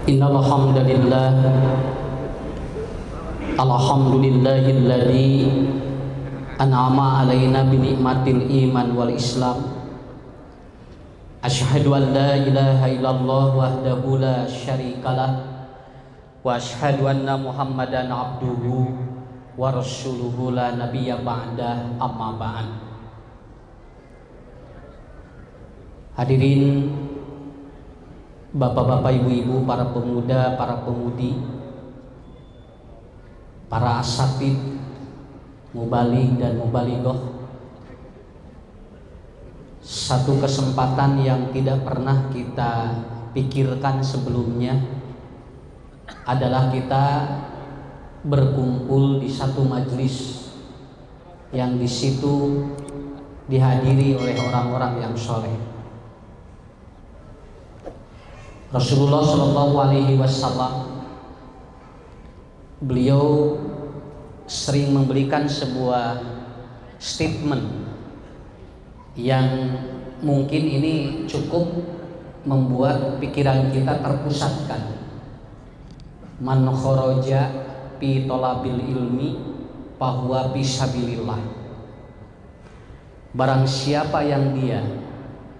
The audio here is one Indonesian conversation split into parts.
Innal hamdalillah alhamdulillahilladzi an'ama alaina bi ni'matil iman wal islam. Asyhadu an la ilaha illallah wahdahu la syarikalah wa asyhadu anna Muhammadan abduhu wa rasuluhu la nabiyya ba'dah, amma ba'd. Hadirin bapak-bapak, ibu-ibu, para pemuda, para pemudi, para asatid, mubaligh dan mubalighah. Satu kesempatan yang tidak pernah kita pikirkan sebelumnya adalah kita berkumpul di satu majelis yang di situ dihadiri oleh orang-orang yang soleh. Rasulullah Shallallahu Alaihi Wasallam, beliau sering memberikan sebuah statement yang mungkin ini cukup membuat pikiran kita terpusatkan. Man kharaja fi talabil ilmi fahuwa fi sabilillah. Barang siapa yang dia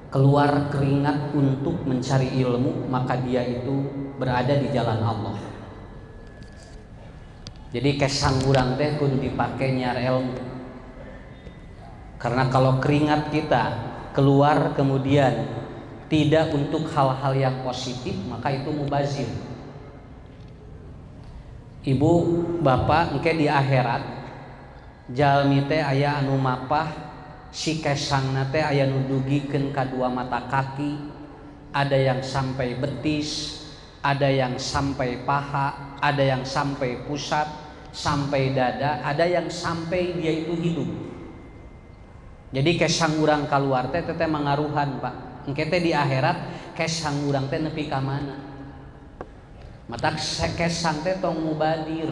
keluar keringat untuk mencari ilmu, maka dia itu berada di jalan Allah. Jadi kesang urang teh kudu dipake nyari ilmu. Karena kalau keringat kita keluar kemudian tidak untuk hal-hal yang positif, maka itu mubazir. Ibu, bapak, engke di akhirat jalmi teh aya anu mapah si kesangna teh aya nu dugikeun ka dua mata kaki, ada yang sampai betis, ada yang sampai paha, ada yang sampai pusat, sampai dada, ada yang sampai dia itu hidup. Jadi kesang urang kaluar teh teh mangaruhan, Pak. Engke teh di akhirat kesang urang teh nepi ka mana? Mata kesang teh tong mubadir.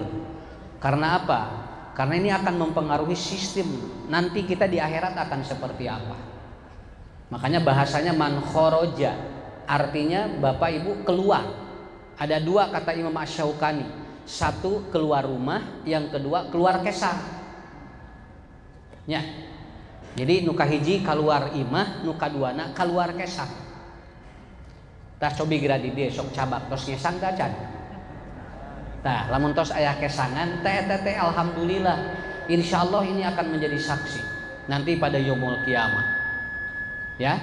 Karena apa? Karena ini akan mempengaruhi sistem nanti kita di akhirat akan seperti apa. Makanya bahasanya man khoroja, artinya bapak ibu keluar. Ada dua kata Imam Asy-Syaukani, satu keluar rumah, yang kedua keluar kesang. Ya. Jadi nuka hiji keluar imah, nuka duana keluar kesang. Tah cobi gradi dia sok cabak tos ngesang gacan. Nah, lamun tos aya kesangan teh alhamdulillah, insyaallah ini akan menjadi saksi nanti pada yaumul kiamah. Ya.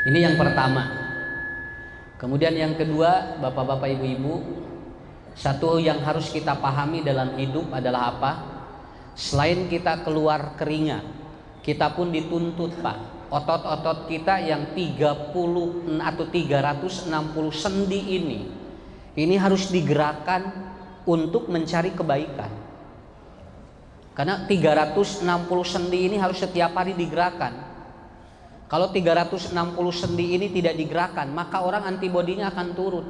Ini yang pertama. Kemudian yang kedua, bapak-bapak, ibu-ibu, satu yang harus kita pahami dalam hidup adalah apa? Selain kita keluar keringat, kita pun dituntut, Pak. Otot-otot kita yang 30 atau 360 sendi ini harus digerakkan untuk mencari kebaikan. Karena 360 sendi ini harus setiap hari digerakkan. Kalau 360 sendi ini tidak digerakkan, maka orang antibodinya akan turun.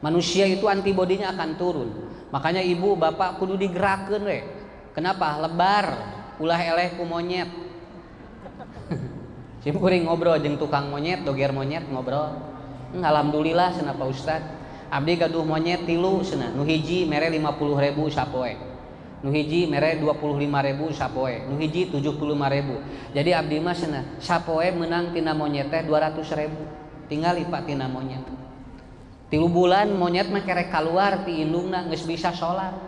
Manusia itu antibodinya akan turun. Makanya ibu, bapak kudu digerakkan we. Kenapa? Lebar, ulah eleh ku monyet. Si kuring ngobrol jeung tukang monyet, doger monyet ngobrol. Alhamdulillah cenah Pak Ustad. Abdi gaduh monyet 3 cenah. Nu hiji mere 50.000 sapoe. Nu hiji mere 25.000 sapoe. Nu hiji 75.000. Jadi abdi mah cenah sapoe menang tina monyet teh 200.000. Tingali Pak tina monyet. 3 bulan monyet mah kerek kaluar ti indungna geus bisa salat.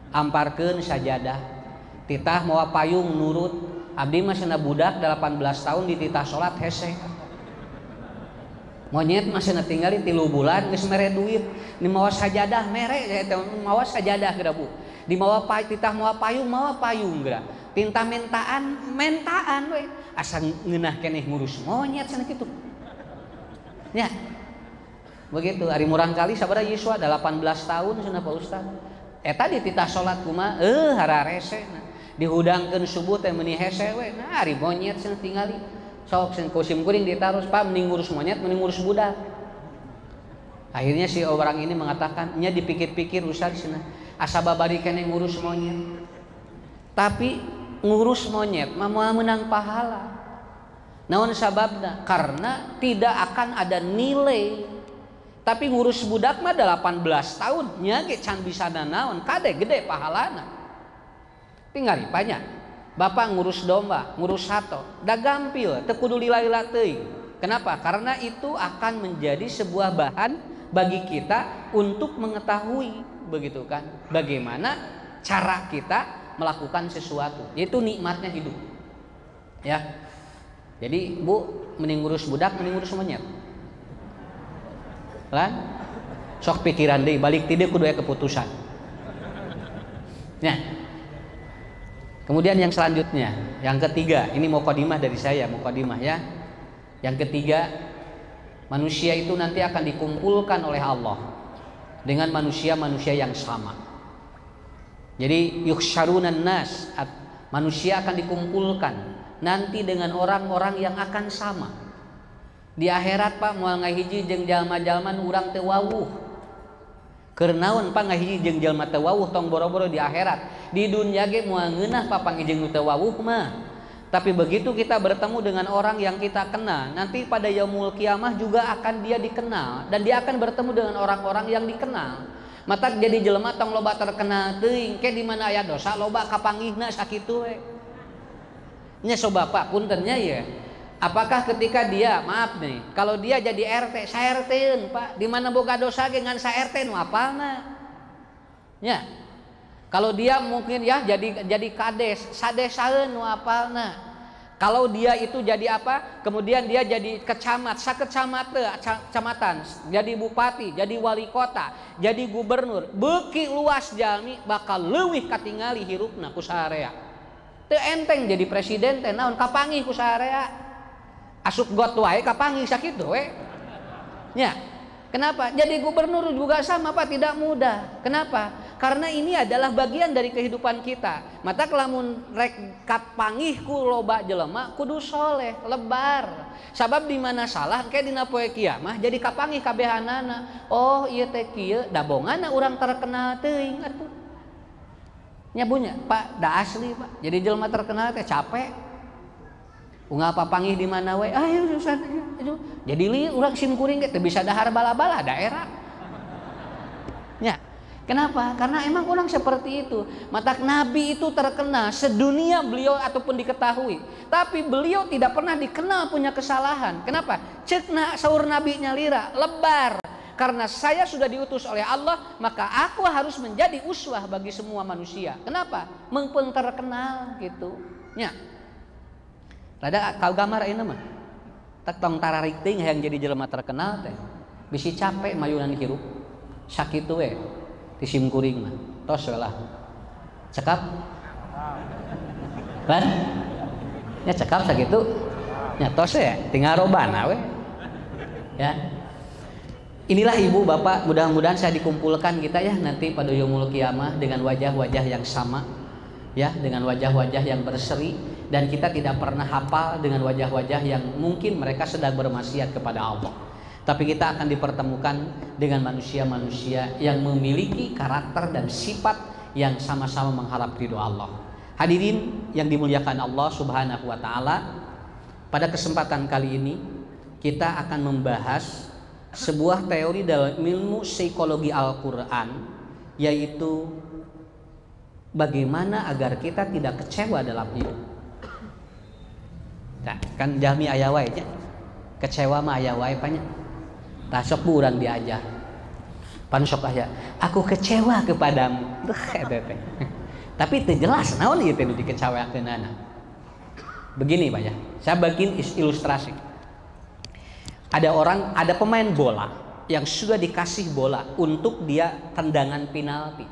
Amparkeun sajadah. Titah moal payung nurut. Abdi mah cenah budak 18 tahun dititah salat hese. Monyet masih tinggali 3 bulan geus mere duit, di mawa sajadah mere mawa sajadah geura Bu. Di mawa titah mawa payung geura. Tinta mentaan we. Asa ngeunah keneh ngurus monyet cenah kitu. Ya. Begitu ari murang kali sabaraha yuswa 18 tahun cenah Pak Ustaz. Eta dititah salat kumaha? Hararese. Dihudangkeun subuh teh meuni hese we. Nah ari monyet cenah tingali. Sok sen kusim kuring ditaruh, Pak, mending ngurus monyet mending ngurus budak. Akhirnya si orang ini mengatakan, nya dipikir-pikir Ustaz cenah asa babari keneh ngurus monyet. Tapi ngurus monyet mah moal menang pahala. Naon sababna? Karena tidak akan ada nilai Tapi ngurus budak mah 18 tahun nya ge can bisa nanaon kade gede pahalana. Tinggal banyak. Bapak ngurus domba, ngurus sato, da gampil, teu kudu lila-lila teuing. Kenapa? Karena itu akan menjadi sebuah bahan bagi kita untuk mengetahui begitu kan, bagaimana cara kita melakukan sesuatu, yaitu nikmatnya hidup. Ya. Jadi, Bu, mending ngurus budak, mending ngurus monyet. Lah, sok pikiran deui, balik ti dieu kudu aya keputusan. Ya. Kemudian yang selanjutnya, yang ketiga, ini mukadimah dari saya, mukadimah ya. Yang ketiga, manusia itu nanti akan dikumpulkan oleh Allah dengan manusia-manusia yang sama. Jadi yuhsyarunan nas, manusia akan dikumpulkan nanti dengan orang-orang yang akan sama. Di akhirat Pak moal ngahiji jeung jalma-jalma nu urang teu wawuh. Keur naon Pak ngahiji jeung jalma teu wawuh tong boro-boro di akhirat. Di dunya ge moal ngeunah Pak panggih jeung teu wawuh mah. Tapi begitu kita bertemu dengan orang yang kita kenal, nanti pada yaumul kiamah juga akan dia dikenal dan dia akan bertemu dengan orang-orang yang dikenal. Mata jadi jelema tong loba terkenal teuing, ke di mana aya dosa loba kapanggihna sakitu we. Nya coba Pak puntennya ya. Apakah ketika dia, maaf nih, kalau dia jadi RT, saya RT-eun Pak, di mana boga dosa ge ngan sa RT nu apalna. Ya. Kalau dia mungkin ya jadi kades, sadesaeun nu apalna. Kalau dia itu jadi apa? Kemudian dia jadi kecamat, kecamatan, jadi bupati, jadi wali kota, jadi gubernur. Beuki luas jalmi bakal leuwih katingali hirupna ku saarea. Teu enteng jadi presiden teh naon kapanggih ku saarea. Asup got wae kapanggih sakitu we. Nya. Kenapa? Jadi gubernur juga sama Pak, tidak mudah. Kenapa? Karena ini adalah bagian dari kehidupan kita. Mata kelamun rek kapanggih ku loba jelema kudu soleh, lebar. Sabab di mana salah engke dina poe kiamah jadi kapanggih kabehanana. Oh, ieu teh kieu dabonganna urang terkenal teuing atuh. Nya bunya, Pak, da asli Pak. Jadi jelema terkenal teh capek. Unggal papanggih di mana we? Ayo susah ayo. Jadi li urang sim kuring teh bisa dahar bala-bala daerah. Ya. Kenapa? Karena emang orang seperti itu. Mata Nabi itu terkenal sedunia beliau ataupun diketahui. Tapi beliau tidak pernah dikenal punya kesalahan. Kenapa? Cekna saur Nabi nyalira lebar. Karena saya sudah diutus oleh Allah, maka aku harus menjadi uswah bagi semua manusia. Kenapa? Mengpun terkenal gitu. Ya. Rada kau gambar ayeuna mah. Tak tong tararik teuing hayang jadi jelema terkenal teh. Bisi capek mayunan hirup. Sakitu we ti sim kuring mah. Tos we lah. Cekap. Kan? Nya cekap sakitu. Nya tos we tinggal robana we. Ya. Inilah ibu bapak, mudah-mudahan saya dikumpulkan kita ya nanti pada yaumul kiamah dengan wajah-wajah yang sama. Ya, dengan wajah-wajah yang berseri, dan kita tidak pernah hafal dengan wajah-wajah yang mungkin mereka sedang bermaksiat kepada Allah. Tapi kita akan dipertemukan dengan manusia-manusia yang memiliki karakter dan sifat yang sama-sama mengharap ridho Allah. Hadirin yang dimuliakan Allah Subhanahu wa taala, pada kesempatan kali ini kita akan membahas sebuah teori dalam ilmu psikologi Al-Qur'an, yaitu bagaimana agar kita tidak kecewa dalam hidup. Nah, kan jami aya wae nya. Kecewa mah aya wae panya. Tah sok urang diajar. Pan sok aya, aku kecewa kepadamu. Tapi teu jelas naon ieu teh nu dikecewakeunana. Begini Pak ya. Saya bikin ilustrasi. Ada pemain bola yang sudah dikasih bola untuk dia tendangan penalti.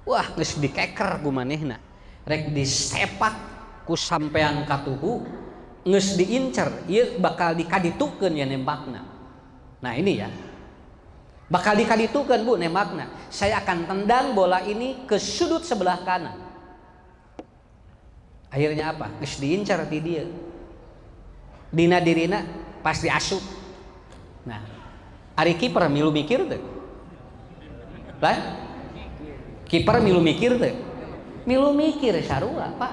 Wah, geus dikeker ku manehna. Rek disepak ku sampean katuhu, geus diincer, ieu bakal dikaditukeun ya nembakna. Nah, ini ya. Bakal dikaditukeun Bu nembakna. Saya akan tendang bola ini ke sudut sebelah kanan. Akhirnya apa? Geus diincer ti dieu. Dina dirina pasti asup. Nah, ari kiper milu mikir teu? Lah? Kiper milu mikir teh, milu mikir sarua Pak.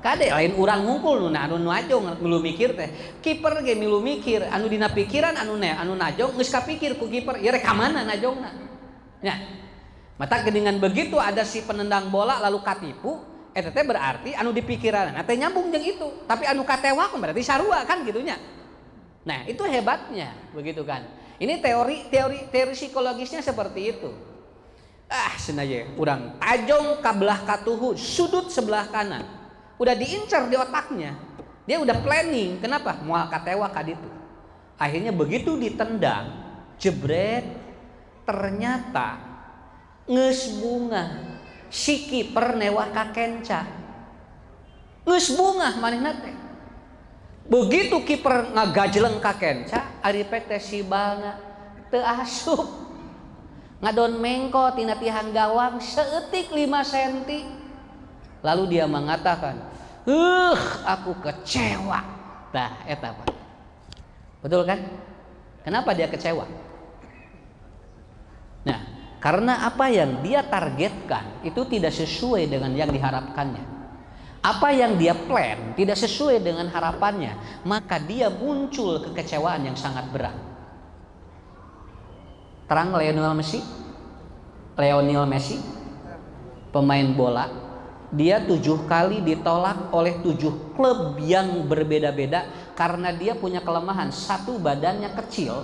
Kade lain urang ngungkul nu anu najong milu mikir teh. Kiper ge milu mikir, anu dina pikiran anu najong geus kapikir ku kiper, ya rek ka mana najongna. Nya. Mata dengan begitu ada si penendang bola lalu katipu, eta teh berarti anu dipikiran teh nyambung jeung itu, tapi anu katewa berarti sarua kan gitunya. Nah, itu hebatnya, begitu kan. Ini teori psikologisnya seperti itu. Senaya urang tajong kabelah katuhu, sudut sebelah kanan. Udah diincar di otaknya. Dia udah planning, kenapa? Moal katewa kaditu. Akhirnya begitu ditendang, jebret, ternyata geus bunga. Si kiper newa ka kenca. Geus bunga manehna teh. Begitu kiper ngagajleng ka kenca, ari teh si balna teu asup. Ngadon mengko tina tihan gawang seutik 5 cm. Lalu dia mengatakan, aku kecewa." Nah, eta Pak. Betul kan? Kenapa dia kecewa? Nah, karena apa yang dia targetkan itu tidak sesuai dengan yang diharapkannya. Apa yang dia plan tidak sesuai dengan harapannya, maka dia muncul kekecewaan yang sangat berat. Terang Lionel Messi, pemain bola, dia 7 kali ditolak oleh 7 klub yang berbeda-beda karena dia punya kelemahan. Satu, badannya kecil.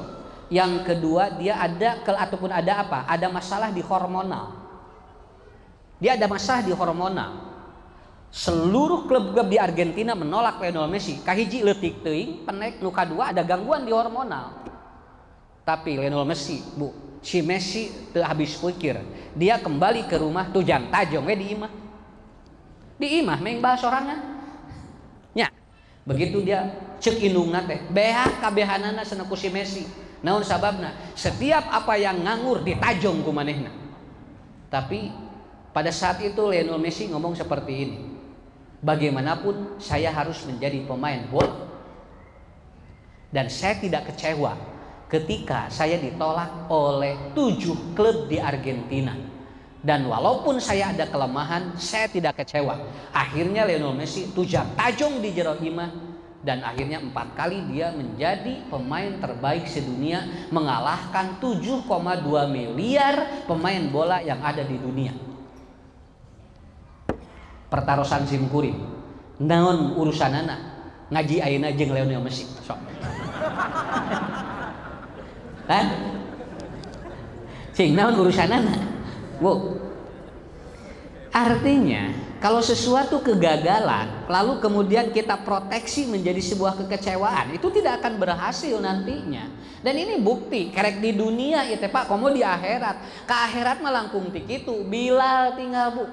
Yang kedua, dia ada masalah di hormonal. Dia ada masalah di hormonal. Seluruh klub-klub di Argentina menolak Lionel Messi. Kahiji leutik teuing, penek, nu kadua ada gangguan di hormonal. Tapi Lionel Messi, si Messi teu habis pikir. Dia kembali ke rumah tujang tajong di imah. Di imah meng bahas sorangan. Nya, begitu dia ceuk indungna teh, beak kabehanana cenah ku si Messi. Naon sababna? Setiap apa yang nganggur ditajong ku manehna. Tapi pada saat itu Lionel Messi ngomong seperti ini. Bagaimanapun saya harus menjadi pemain bola. Dan saya tidak kecewa ketika saya ditolak oleh 7 klub di Argentina. Dan walaupun saya ada kelemahan, saya tidak kecewa. Akhirnya Lionel Messi tujang tajong di jero imah. Dan akhirnya 4 kali dia menjadi pemain terbaik sedunia, mengalahkan 7,2 miliar pemain bola yang ada di dunia. Pertarosan simkuring, naon urusanana ngaji ayeuna jeung Lionel Messi. Sok. Kan? Cing naon urusanana? Bu. Artinya, kalau sesuatu kegagalan, lalu kemudian kita proteksi menjadi sebuah kekecewaan, itu tidak akan berhasil nantinya. Dan ini bukti, kerek di dunia itu Pak, komo di akhirat. Ke akhirat mah langkung ti kitu, Bilal tinggal Bu.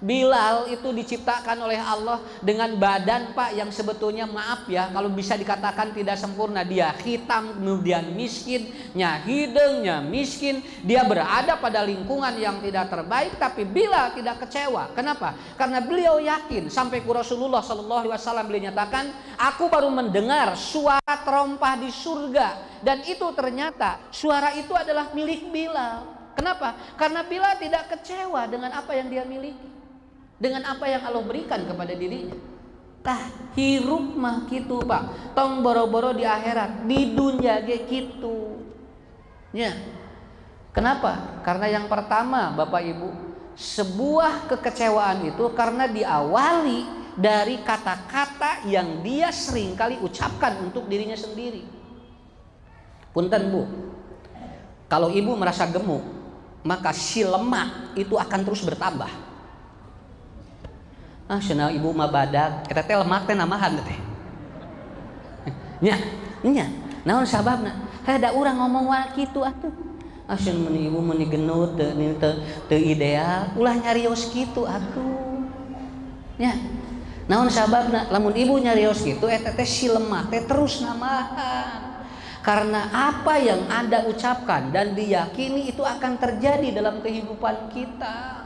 Bilal itu diciptakan oleh Allah dengan badan Pak yang sebetulnya maaf ya, kalau bisa dikatakan tidak sempurna. Dia hitam, kemudian miskin, nya hidung, nya miskin. Dia berada pada lingkungan yang tidak terbaik, tapi Bilal tidak kecewa. Kenapa? Karena beliau yakin sampai ke Rasulullah SAW beliau nyatakan, aku baru mendengar suara terompah di surga, dan itu ternyata suara itu adalah milik Bilal. Kenapa? Karena Bilal tidak kecewa dengan apa yang dia miliki, dengan apa yang Allah berikan kepada dirinya. Tah hirup mah kitu Pak, tong boro-boro di akhirat, di dunia ge kitu. Ya. Kenapa? Karena yang pertama Bapak Ibu, sebuah kekecewaan itu karena diawali dari kata-kata yang dia seringkali ucapkan untuk dirinya sendiri. Punten Bu, kalau ibu merasa gemuk, maka si lemak itu akan terus bertambah. Cenah ibu mah badak, eta teh lemak teh namahan teh. Nya, naon sababna? Da urang ngomong wa kitu atuh. Cenah mun ibu mun genut teu ideal, ulah nyarios kitu atuh. Nya. Naon sababna? Lamun ibu nyarios kitu eta teh si lemak teh terus namahan. Karena apa yang Anda ucapkan dan diyakini itu akan terjadi dalam kehidupan kita.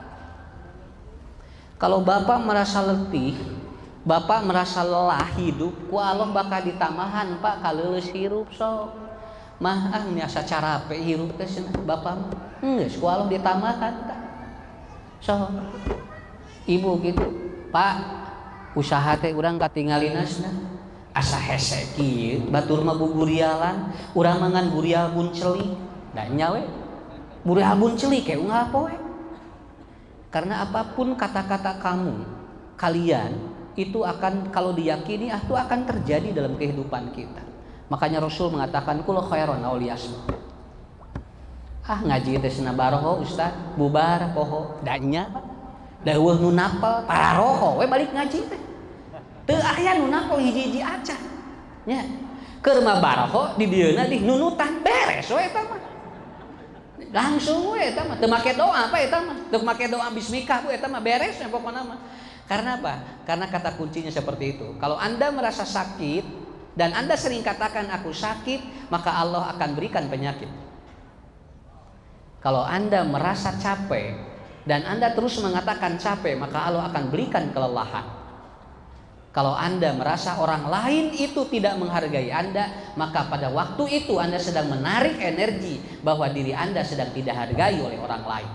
Kalau Bapak merasa letih, Bapak merasa lelah hidup, ku Allah bakal ditamahan Pak kaleuleus hirup sok. Mah asa carape hirup teh Bapak mah. Geus ku Allah ditamahan tak. Sok. Ibu gitu, Pak, usaha teh urang katingalinasna asa hese kieu batur mah buburialan urang mangan burial bunceli da nya we burial bunceli ke unggal poe karena apapun kata-kata kalian itu akan kalau diyakini itu akan terjadi dalam kehidupan kita. Makanya Rasul mengatakan kul khairon aw liyasmut. Ngaji teh cenah baroho ustaz, bubar poho da nya daweuh nu napel pararoho we balik ngaji teh. Teu aya nu napel hiji-hiji acan. Nya. Keur mah baroho di dieuna di nunutan beres we eta mah. Langsung we eta mah teu make doa apa eta mah. Teu make doa bismikah we eta mah beres we pokona mah. Karena apa? Karena kata kuncinya seperti itu. Kalau Anda merasa sakit dan Anda sering katakan aku sakit, maka Allah akan berikan penyakit. Kalau Anda merasa capek dan Anda terus mengatakan capek, maka Allah akan berikan kelelahan. Kalau Anda merasa orang lain itu tidak menghargai Anda, maka pada waktu itu Anda sedang menarik energi bahwa diri Anda sedang tidak hargai oleh orang lain.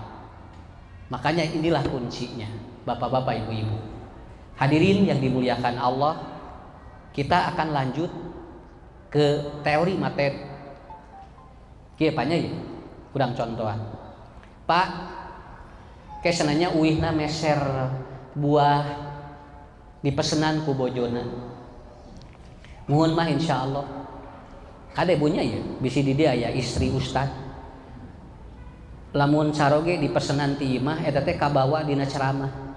Makanya inilah kuncinya. Bapak-bapak, ibu-ibu, hadirin yang dimuliakan Allah, kita akan lanjut ke teori materi. Kieu panya ya, kurang contohan. Pak, kesenanya uihna meser buah dipesenan ku bojona. Muhun mah insyaallah. Kade bunya ya, bisi di dia ya istri ustad. Lamun saroge dipesenan ti imah eta teh kabawa dina ceramah.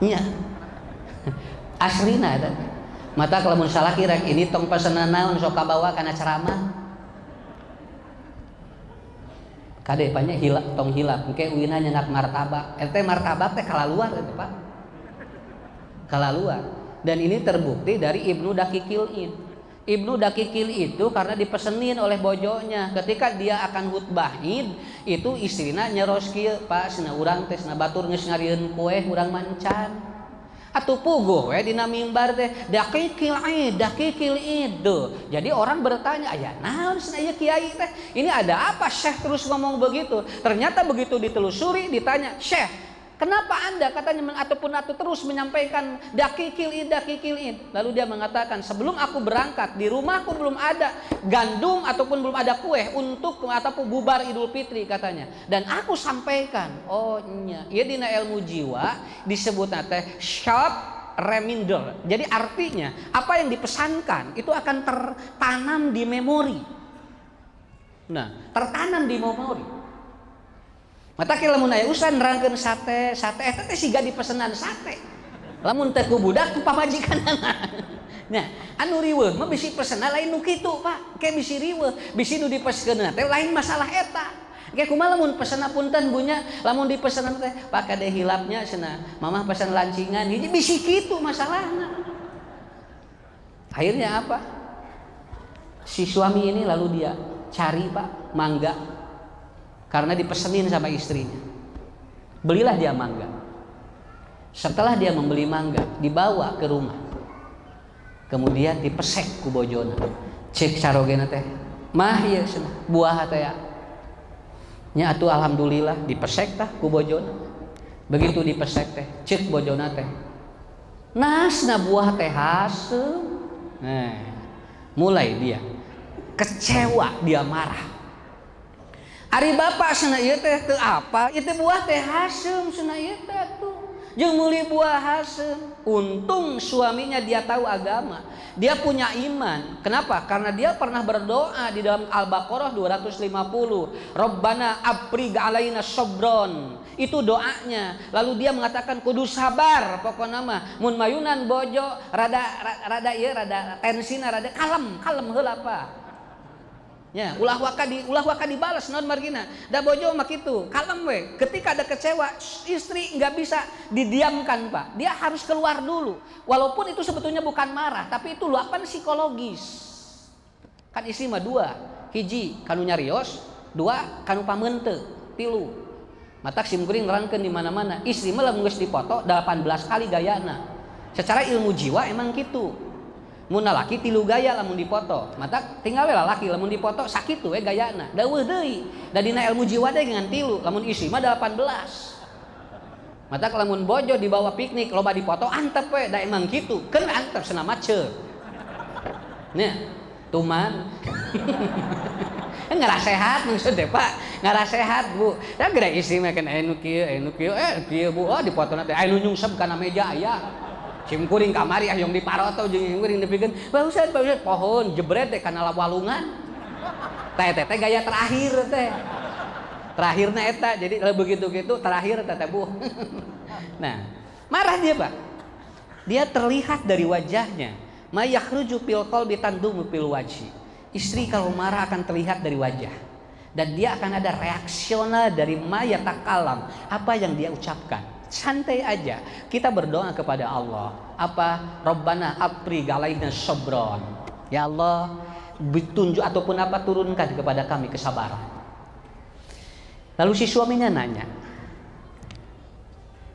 Nya aslina eta mata lamun salaki rek ini tong pesenan naon sok kabawa kana ceramah kade panya hilap tong hilap engke uina nyenak martabak eta martabak teh kalaluar eta Pak kalaluar dan ini terbukti dari Ibnu Daqiqil Ibnu Daqiqil itu karena dipesenin oleh bojonya ketika dia akan khutbah Id itu istrina nyeros kieu Pak cenah urang teh cenah batur geus ngarieun poe urang mancan atuh puguh we dina mimbar teh Daqiqil Id jadi orang bertanya aya naon cenah ieu kiai teh ini ada apa Syekh terus ngomong begitu ternyata begitu ditelusuri ditanya Syekh kenapa Anda katanya ataupun terus menyampaikan Daqiqil Id? Lalu dia mengatakan sebelum aku berangkat di rumahku belum ada gandum ataupun belum ada kue untuk ataupun bubar Idul Fitri katanya. Dan aku sampaikan, oh nya, ieu dina ilmu jiwa disebut teh sharp reminder. Jadi artinya apa yang dipesankan itu akan tertanam di memori. Nah, tertanam di memori. Mata ke lamun aya usan nerangkeun sate eta teh siga dipesenan sate. Lamun teh ku budak ku pamajikanana. Nah, anu riweuh mah bisi pesenan lain nu kitu, Pak. Ke bisi riweuh, bisi nu dipeskeunna teh lain masalah eta. Ge kumaha lamun pesenna punten bunya, lamun dipesenan teh Pak kade hilapnya cenah, Mamah pesen lancingan, hiji bisi kitu masalahna. Akhirnya apa? Si suami ini lalu dia cari Pak mangga karena dipesenin sama istrinya. Belilah dia mangga. Setelah dia membeli mangga, dibawa ke rumah. Kemudian dipesek ku bojona. Cek sarogena teh, "Mah ieu cenah, buah teh ya." Nya atuh alhamdulillah dipesek tah ku bojona. Begitu dipesek teh, cek bojona teh. Nasna buah teh haseum. Nah, mulai dia kecewa, dia marah. Ari bapak cenah ieu teh teu apa, ieu teh buah teh haseum cenah ieu teh tuh. Jeung meuli buah haseum. Untung suaminya dia tahu agama. Dia punya iman. Kenapa? Karena dia pernah berdoa di dalam Al-Baqarah 250. Rabbana afrigh alaina sabron. Itu doanya. Lalu dia mengatakan kudu sabar pokona mah. Mun mayunan bojo rada tensina rada kalem heula Pak. Ya, ulah waka dibalas non margina. Da bojo mah kitu, kalem we. Ketika ada kecewa, istri nggak bisa didiamkan, Pak. Dia harus keluar dulu. Walaupun itu sebetulnya bukan marah, tapi itu luapan psikologis. Kan istri mah dua, hiji kanu nyarios, dua kanu pamente, tilu. Matak simkuring nerangkeun di mana-mana. Istri mah lamun geus dipoto 18 kali gayana. Secara ilmu jiwa emang kitu. Mun lalaki tilu gaya lamun dipoto, mata tinggal we lalaki lamun dipoto sakit we gayana. Daweuh deui. Da dina ilmu jiwa teh dengan tilu, lamun istri mah 18. mata lamun bojo dibawa piknik loba dipoto antep we da emang kitu keun antep cenah maceur nya tuman nggak sehat maksudnya Pak, nggak sehat Bu. Ya geura isi mah kan anu kieu Bu, oh dipoto teh anu nyungsep kana meja aya. Sim kuring kamari aya yang diparoto jeung kuring dipikeun, Pak Ustad pohon jebret teh kana walungan. Teh gaya terakhir teh. Terakhirna eta, jadi begitu gitu terakhir teh Bu. Nah, marah dia Pak. Dia terlihat dari wajahnya. Ma yakhruju fil qalbi tandumu fil wajhi. Istri kalau marah akan terlihat dari wajah dan dia akan ada reaksional dari mayatakalam, apa yang dia ucapkan. Santai aja, kita berdoa kepada Allah. Apa? Rabbana apri galaina sabron. Ya Allah, ditunjuk ataupun apa turunkan kepada kami kesabaran. Lalu si suaminya nanya,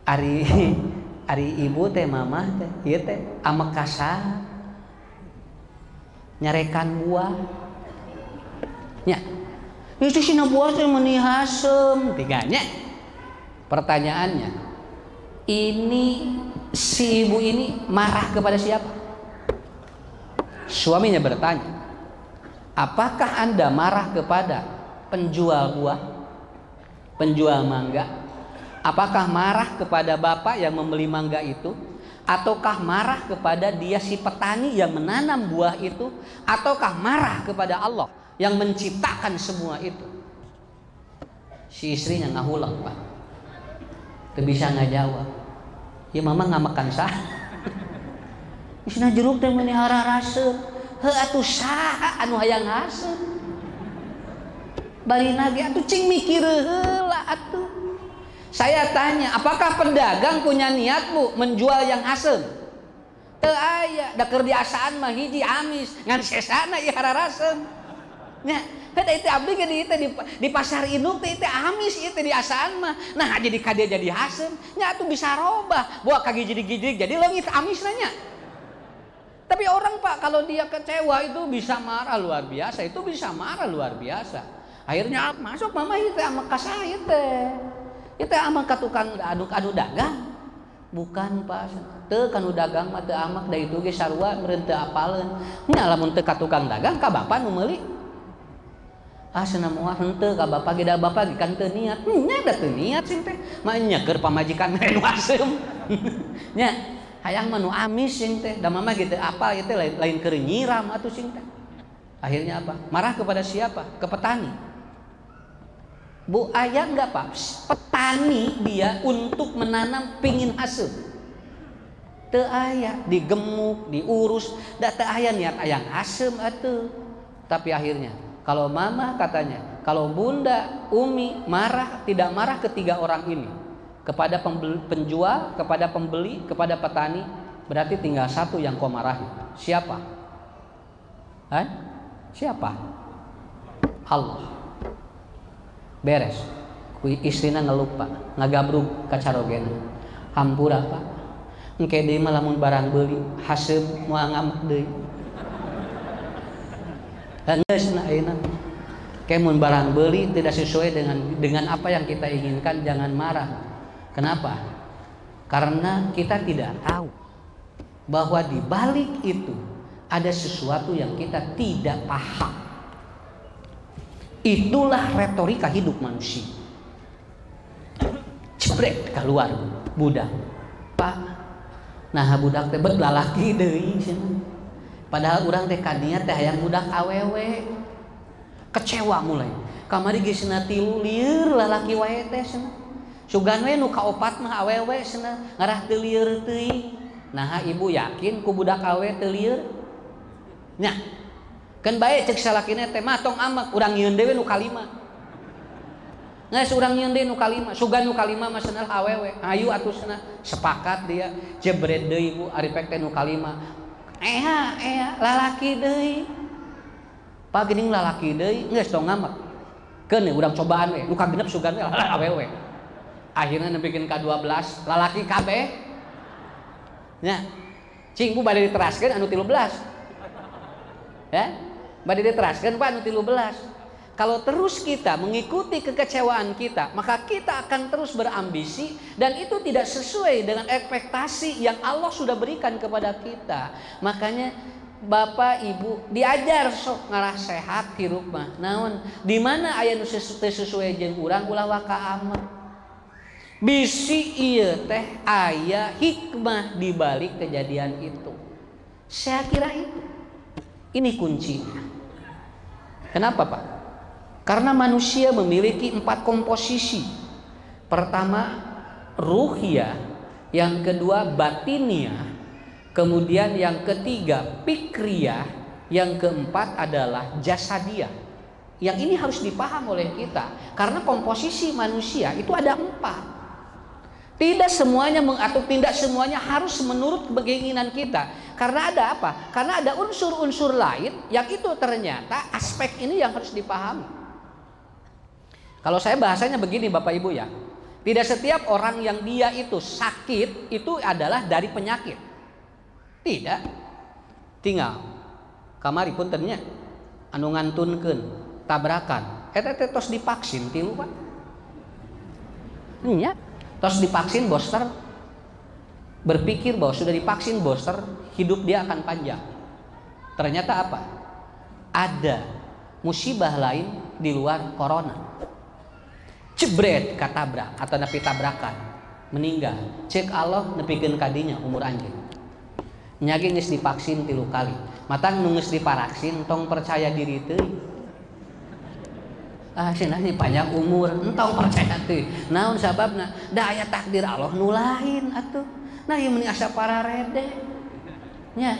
Ari ibu teh mamah teh, ieu teh amek kasar. Nyarekan buah nya itu sina buah teh meuni hasem tiganya. Pertanyaannya, ini si ibu ini marah kepada siapa? Suaminya bertanya, apakah Anda marah kepada penjual buah, penjual mangga? Apakah marah kepada bapak yang membeli mangga itu? Ataukah marah kepada dia si petani yang menanam buah itu? Ataukah marah kepada Allah yang menciptakan semua itu? Si istrinya ngahulang Pak, teu bisa ngajawab. Ya mama nggak makan sah. Isna jeruk teh meuni hararaseup. Heuh atuh saha anu hayang haseup? Bari nage atuh cing mikir heula atuh. Saya tanya, apakah pedagang punya niat Bu menjual yang asem? Teu aya, da keur diasaan mah hiji amis, ngan sesana ieu hararasem. Nya, eta teh abdi ge di pasar induk teh amis ieu teh diasaan mah. Nah, jadi ka dia jadi asem, nya atuh bisa robah. Buah ka gijig-gijig jadi leungit amisna nya. Tapi orang Pak kalau dia kecewa itu bisa marah luar biasa, itu bisa marah luar biasa. Akhirnya masuk mama ieu teh ama ka saya teh. Itu amak ka tukang anu dagang. Bukan Pak, teu kanu dagang mah teu amak da itu ge sarua meureun teu apaleun. Nya lamun teu ka tukang dagang ka bapa nu meuli. Ah cenah moal henteu ka bapa ge da bapa ge kan teu niat. Nya da teu niat sing teh. Mah nya keur pamajikan nu asem. Nya hayang mah nu amis sing teh. Da mama gitu apa ieu teh lain keur nyiram atuh sing teh. Akhirnya apa? Marah kepada siapa? Ke petani. Bu, aya enggak Pak? Petani dia untuk menanam pingin hasil. Teu aya, digemuk, diurus, da teu aya niat ayang asem atuh. Tapi akhirnya, kalau mama katanya, kalau bunda, umi marah, tidak marah ketiga orang ini. Kepada penjual, kepada pembeli, kepada petani, berarti tinggal satu yang kau marahi. Siapa? Siapa? Allah. Beres ku istrina ngelupa ngagabrug ka carogena hampura Pak engke deui mah lamun barang beuli haseup moal ngamak deui geusna ayeuna ke mun barang beuli tidak sesuai dengan apa yang kita inginkan jangan marah. Kenapa? Karena kita tidak tahu bahwa di balik itu ada sesuatu yang kita tidak paham. Itulah retorika hidup manusia. Cebrek keluar budak. Pak, nah budak teh bet lalaki deui cenah. Padahal urang teh kadinya teh hayang budak awewe. Kecewa mulai. Kamari geus cenah 3 lieur lalaki wae teh cenah. Sugan we nu kaopat mah awewe cenah, ngarah teu lieur teuing. Nah, ibu yakin ku budak awewe teu lieur? Nya kan bae cek salakina teh mah tong amak urang nyieun dewe nu kalima. Geus urang nyieun dewe nu kalima, sugan nu kalima mah cenah awewe. Ayu atuh cenah sepakat dia jebret deui Bu ari pek teh nu kalima. Lalaki deui. Pa geuning lalaki deui geus tong ngamak. Keun urang cobaan we nu kagenep sugan we awewe. Akhirna nepikeun ka 12 lalaki kabeh. Nya cing Bu bade diteraskeun anu 13. Ya? Bade diteraskeun Pak anu 13. Kalau terus kita mengikuti kekecewaan kita, maka kita akan terus berambisi dan itu tidak sesuai dengan ekspektasi yang Allah sudah berikan kepada kita. Makanya Bapak Ibu diajar sok ngarah sehat hirup mah. Naon? Di mana aya nu sesuai jeung urang ulah waka amat. Bisi ieu teh aya hikmah di balik kejadian itu. Saya kira itu. Ini kuncinya. Kenapa, Pak? Karena manusia memiliki 4 komposisi. Pertama ruhiyah, yang kedua batiniah, kemudian yang ketiga pikriyah, yang keempat adalah jasadiyah. Yang ini harus dipaham oleh kita, karena komposisi manusia itu ada 4. Tidak semuanya atau tidak semuanya harus menurut keinginan kita. Karena ada apa? Karena ada unsur-unsur lain yang itu ternyata aspek ini yang harus dipahami. Kalau saya bahasanya begini Bapak Ibu ya, tidak setiap orang yang dia itu sakit itu adalah dari penyakit. Tidak. Tinggal kamari puntennya anu ngantunkeun tabrakan eta teh tos divaksin tilu Pak. Nya tos divaksin booster, berpikir bahwa sudah divaksin booster hidup dia akan panjang. Ternyata apa? Ada musibah lain di luar corona. Jebret katabrak atau nepi tabrakan meninggal. Cek Allah nepikeun kadinya umur anjeun. Nya ge geus divaksin 3 kali. Matang nu geus divaksin tong percaya diri teuing. Cenah ini panjang umur, entong percaya teuing. Naon sababna? Da aya takdir Allah nu lain atuh. Nah ieu meni asa pararede. Nya.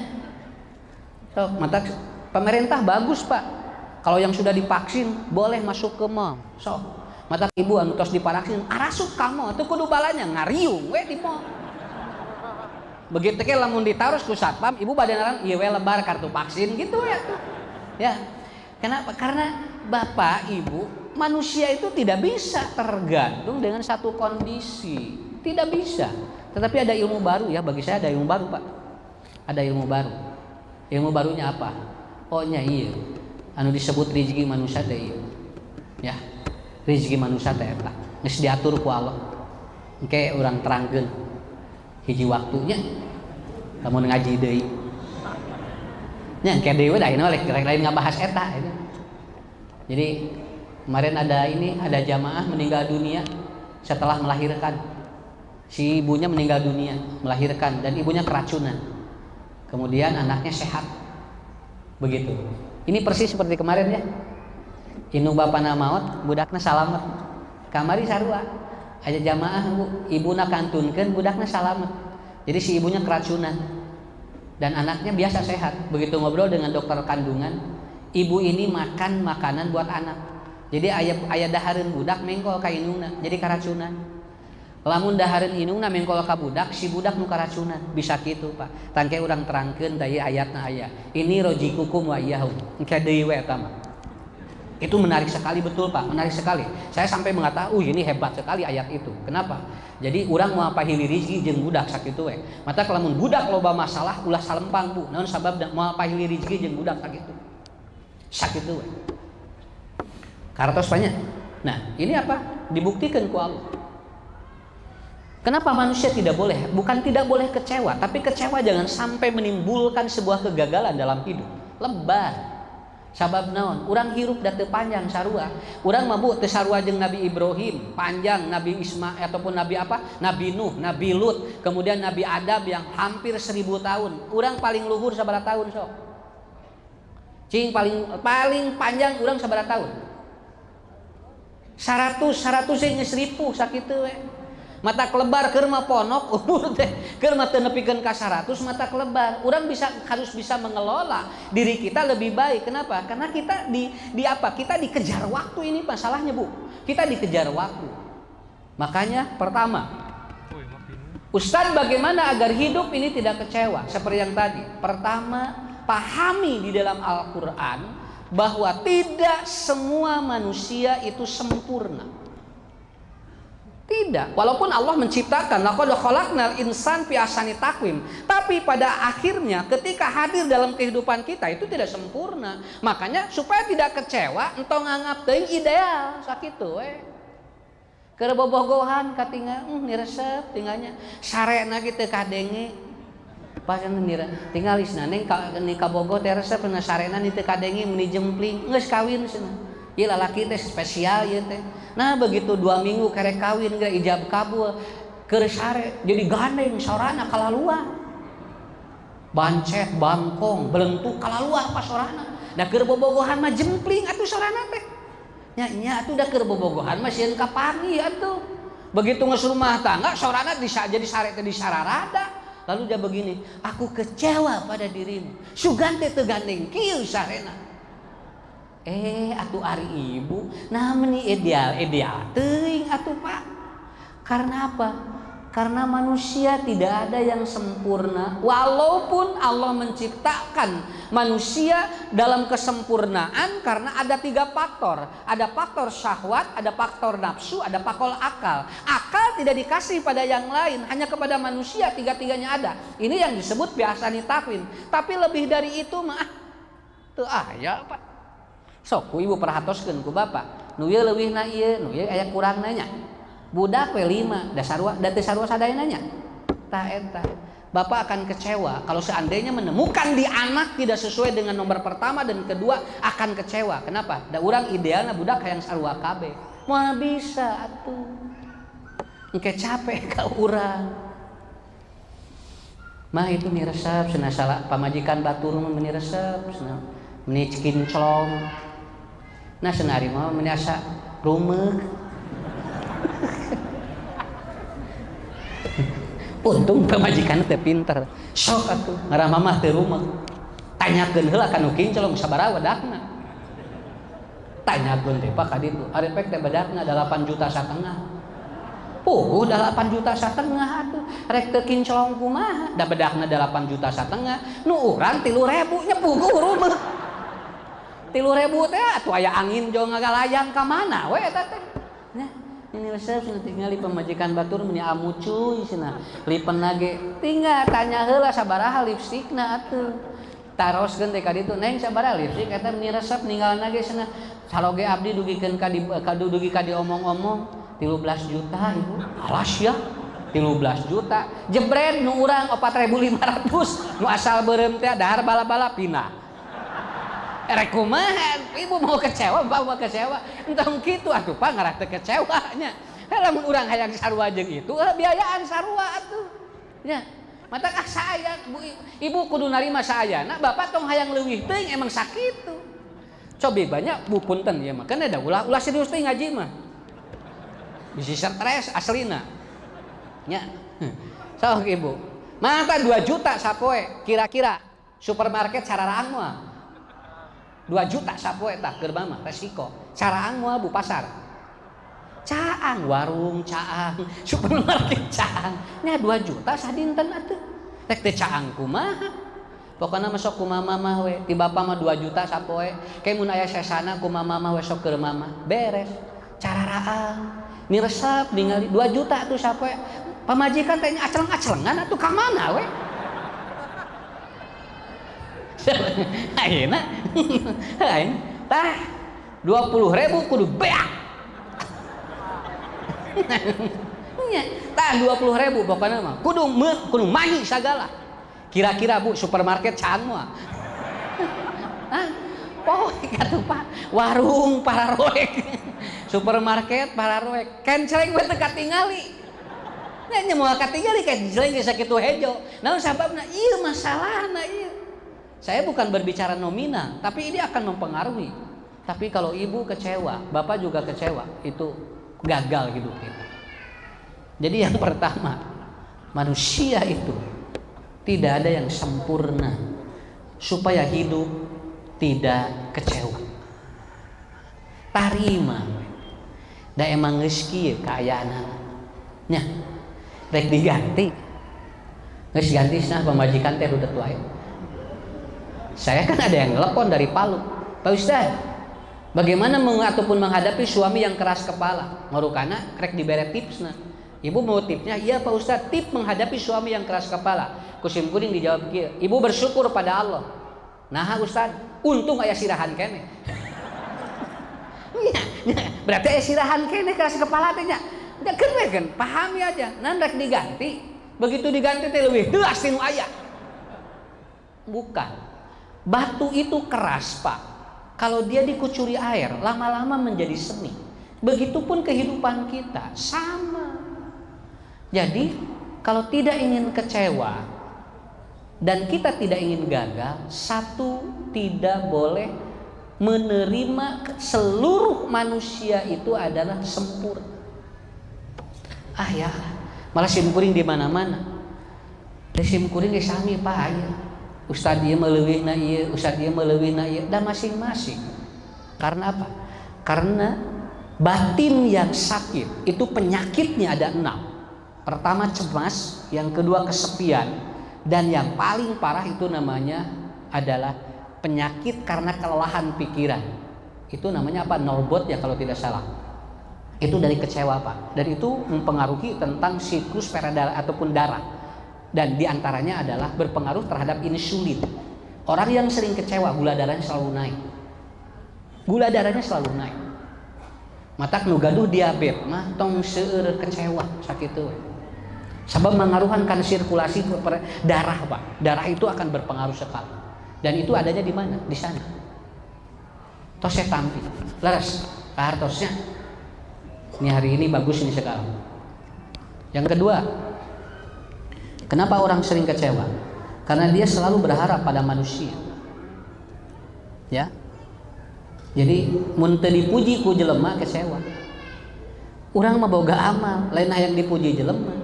Sok mata pemerintah bagus, Pak. Kalau yang sudah divaksin boleh masuk ke mall. Sok. Mata ibu anu tos divaksin arasuk ka mall teu kudu balanya ngariung we di mall. Begitu ke lamun ditaros ku satpam, ibu bade naran ieu we lebar kartu vaksin gitu ya tuh. Ya. Kenapa? Karena Bapak Ibu, manusia itu tidak bisa tergantung dengan satu kondisi. Tidak bisa. Tetapi ada ilmu baru ya, bagi saya ada ilmu baru, Pak. Ada ilmu baru. Ilmu barunya apa? Oh nya iya. Anu disebut rezeki manusia teh ieu. Ya. Rezeki manusia teh eta. Geus diatur ku Allah. Engke urang terangkeun hiji waktunya. Lamun ngaji deui. Nya engke deui da ayeuna lain ngabahas eta itu. Jadi kemarin ada jamaah meninggal dunia setelah melahirkan. Si ibunya meninggal dunia melahirkan dan ibunya keracunan. Kemudian anaknya sehat. Begitu. Ini persis seperti kemarin ya. Inu bapana maot, budakna salamet. Kamari sarua. Aja jamaah Bu, ibuna kantunkeun budakna salamet. Jadi si ibunya keracunan. Dan anaknya biasa sehat. Begitu ngobrol dengan dokter kandungan, ibu ini makan makanan buat anak. Jadi aya dahareun budak mengkol ka inungna, jadi karacunan. Lamun dahareun inungna mengkol ka budak, si budak nu karacunan. Bisa kitu, Pak. Tangke urang terangkeun tadi ayatna aya. Ini rojikukum wa iyyahum. Engke deui we eta mah. Itu menarik sekali betul Pak, menarik sekali. Saya sampai mengatakan, ini hebat sekali ayat itu. Kenapa? Jadi urang moal pahili rezeki jeung budak sakitu we. Mata lamun budak loba masalah ulah salempang Bu. Naon sabab moal pahili rezeki jeung budak sakitu. Sakitu we. Kartos banyak. Nah, ini apa? Dibuktikan ku Allah. Kenapa manusia tidak boleh? Bukan tidak boleh kecewa, tapi kecewa jangan sampai menimbulkan sebuah kegagalan dalam hidup. Lebar. Sabab naon? Urang hirup da teu panjang sarua. Urang mah Bu teu sarua jeung Nabi Ibrahim, panjang Nabi Ismail ataupun Nabi apa? Nabi Nuh, Nabi Lut, kemudian Nabi Adam yang hampir 1000 tahun. Urang paling luhur sabaraha tahun sok? Cing paling panjang urang sabaraha tahun? 100 geus 1000 sakitu we. Mata kelebar keur mah ponok umur teh keur mah teu nepikeun ka 100 mata kelebar. Urang harus bisa mengelola diri kita lebih baik. Kenapa? Karena kita di apa? Kita dikejar waktu, ini masalahnya Bu. Kita dikejar waktu. Makanya pertama, Ustadz bagaimana agar hidup ini tidak kecewa? Seperti yang tadi. Pertama, pahami di dalam Al-Qur'an bahwa tidak semua manusia itu sempurna. Tidak. Walaupun Allah menciptakan laqad khalaqnal insan fi ahsani taqwim, tapi pada akhirnya ketika hadir dalam kehidupan kita itu tidak sempurna. Makanya supaya tidak kecewa entong nganggap teuing ideal sakitu we. Keur bobogohan katingal niresep tinggalnya sarena kitu kadenge. Pas tinggal isna neng ka bogo teh resep na sarena ni teu kadenge meni jempling geus kawin cenah. Ieu lalaki teh spesial ieu teh. Nah begitu 2 minggu karek kawin geus ijab kabul keur sare jadi gandeng sorana kalaluah. Bancet bangkong belentuk kalaluah pas sorana. Da keur bobogohan mah jempling atuh sorana teh. Nya atuh da keur bobogohan mah sieun ka pagi atuh. Begitu geus rumah tangga sorana jadi sare teh disararada. Lalu dia begini, aku kecewa pada dirimu. Sugan teh teu gandeng kieu sarena. Atuh ari ibu, nah meni ideal teuing atuh Pak. Karena apa? Karena manusia tidak ada yang sempurna. Walaupun Allah menciptakan manusia dalam kesempurnaan karena ada 3 faktor. Ada faktor syahwat, ada faktor nafsu, ada faktor akal. Akal tidak dikasih pada yang lain, hanya kepada manusia 3-tiganya ada. Ini yang disebut biasani takwin. Tapi lebih dari itu mah teu aya Pak. Sok ku ibu perhatoskeun ku bapak. Nu ieu leuwihna ieu, nu ieu aya kurangna nya. Budak we 5, da sarua da teu sarua sadayana nya. Tah eta. Bapak akan kecewa kalau seandainya menemukan di anak tidak sesuai dengan nomor pertama dan kedua, akan kecewa. Kenapa? Da urang idealna budak hayang sarua kabeh. Moal bisa atuh. Engke capek ka urang. Mah itu nih resep cenah salah pamajikan batur mah meni resep cenah. Meni kinclong. Nah senari mah menasa rumeuk. Untung pamajikan teh pinter. Sok atuh ngaran mamah teh rumeuk. Tanyakeun heula ka nu kinclong sabaraha wadakna. Tanyakeun teh Pak ka ditu. Ari pek teh badakna 8,5 juta. Puguh 8,5 juta atuh. Rek teu kinclong kumaha? Da bedakna 8,5 juta. Nu urang 3.000 nya puguh rumeuk. 3.000 teh atuh aya angin jo ngagalayang ka mana we eta teh. Nya ini resep cenah tinggal di pamajikan batur meni amu cuy cenah. Lipenna ge tinggal tanya heula sabaraha lipstikna atuh. Taroskeun teh ka ditu, "Neng sabaraha lipstik?" Eta meni resep ninggalna ge cenah. Saloge abdi dugikeun ka di omong-omong 13 juta ibu. Alas ya. 13 juta. Jebret nu urang 4.500. Nu asal beureum teh dahar bala-bala pindah. Erek kumaha ibu mau kecewa, bapak mau kecewa. Entong kitu atuh Pak ngarak teu kecewa nya. Lamun urang hayang sarua jeung itu, biayaan sarua atuh. Nya. Mata kah saya ibu kudu narima saayana, bapak tong hayang leuwih teuing emang sakitu. Cobi banyak bu punten ieu mah. Kan ada ulah serius teuing ngaji mah. Bisi stres aslina. Nya. Sok ibu. Mata 2 juta sapoe kira-kira supermarket sararaang mah. 2 juta sapoe tah keur mah resiko. Caraang moal bu pasar. Caang warung caang, supermarket caang. Nya 2 juta sadinten atuh. Rek teh caang kumaha? Pokona mah sok ku mama mah we. Ti bapa mah 2 juta sapoe. Kae mun aya sesana ku mama mah we sok keur mama. Beres. Cararaang. Ni resep ningali 2 juta atuh sapoe. Pamajikan teh aceleng-acelengan atuh ka mana we? Ayeuna tah 20.000 kudu beak. Tah 20.000 pokona mah kudu mahi sagala. Kira-kira Bu supermarket caang moal. Poe katuh Pak, warung pararoek. Supermarket pararoek. Kenceleng we teu katingali. Nya moal katingali kenceleng geus sakitu hejo. Naon sababna? Ieu masalahna ieu. Saya bukan berbicara nominal, tapi ini akan mempengaruhi. Tapi kalau ibu kecewa, bapak juga kecewa, itu gagal hidup kita. Jadi yang pertama, manusia itu tidak ada yang sempurna supaya hidup tidak kecewa. Tarima, da emang geus kieu kaayaanna. Nya, rek diganti. Geus ganti cenah pamajikan teh rudet wae. Saya kan ada yang telepon dari Palu, Pak Ustaz, Bagaimana ataupun menghadapi suami yang keras kepala? Marukana krek dibere tipsna. Ibu mau tipsnya? Iya Pak Ustadz, tip menghadapi suami yang keras kepala. Kusim kuning dijawab kieu. Ibu bersyukur pada Allah. Nah Ustadz, untung aya sirahan kene. Berarti aya sirahan kene keras kepala teh nya. Kan pahami aja. Nan rek diganti. Begitu diganti teh leuwih deas tinu aya. Bukan. Batu itu keras, Pak. Kalau dia dikucuri air, lama-lama menjadi seni. Begitupun kehidupan kita, sama. Jadi, kalau tidak ingin kecewa dan kita tidak ingin gagal, satu, tidak boleh menerima seluruh manusia itu adalah sempurna. Ya, malah simkuring di mana-mana. Simkuring ge sami Pak aya. Ustad dia melewihna ieu, ustad dia melewihna ieu, dan masing-masing. Karena apa? Karena batin yang sakit itu penyakitnya ada 6. Pertama cemas, yang kedua kesepian, dan yang paling parah itu namanya adalah penyakit karena kelelahan pikiran. Itu namanya apa? Norbot ya kalau tidak salah. Itu dari kecewa Pak. Dan itu mempengaruhi tentang siklus peredaran ataupun darah. Dan diantaranya adalah berpengaruh terhadap insulin. Orang yang sering kecewa, gula darahnya selalu naik. Gula darahnya selalu naik. Matak nu gaduh diabetes mah tong seueur kecewa sakitu. Sebab mengaruhkan kan sirkulasi darah Pak. Darah itu akan berpengaruh sekali. Dan itu adanya di mana? Di sana. Tos saya tampil. Laras, hartosnya. Ini hari ini bagus ini sekarang. Yang kedua, kenapa orang sering kecewa? Karena dia selalu berharap pada manusia. Ya. Jadi mun teu dipuji ku jelema kecewa. Urang mah boga amal, lain hayang dipuji jelema.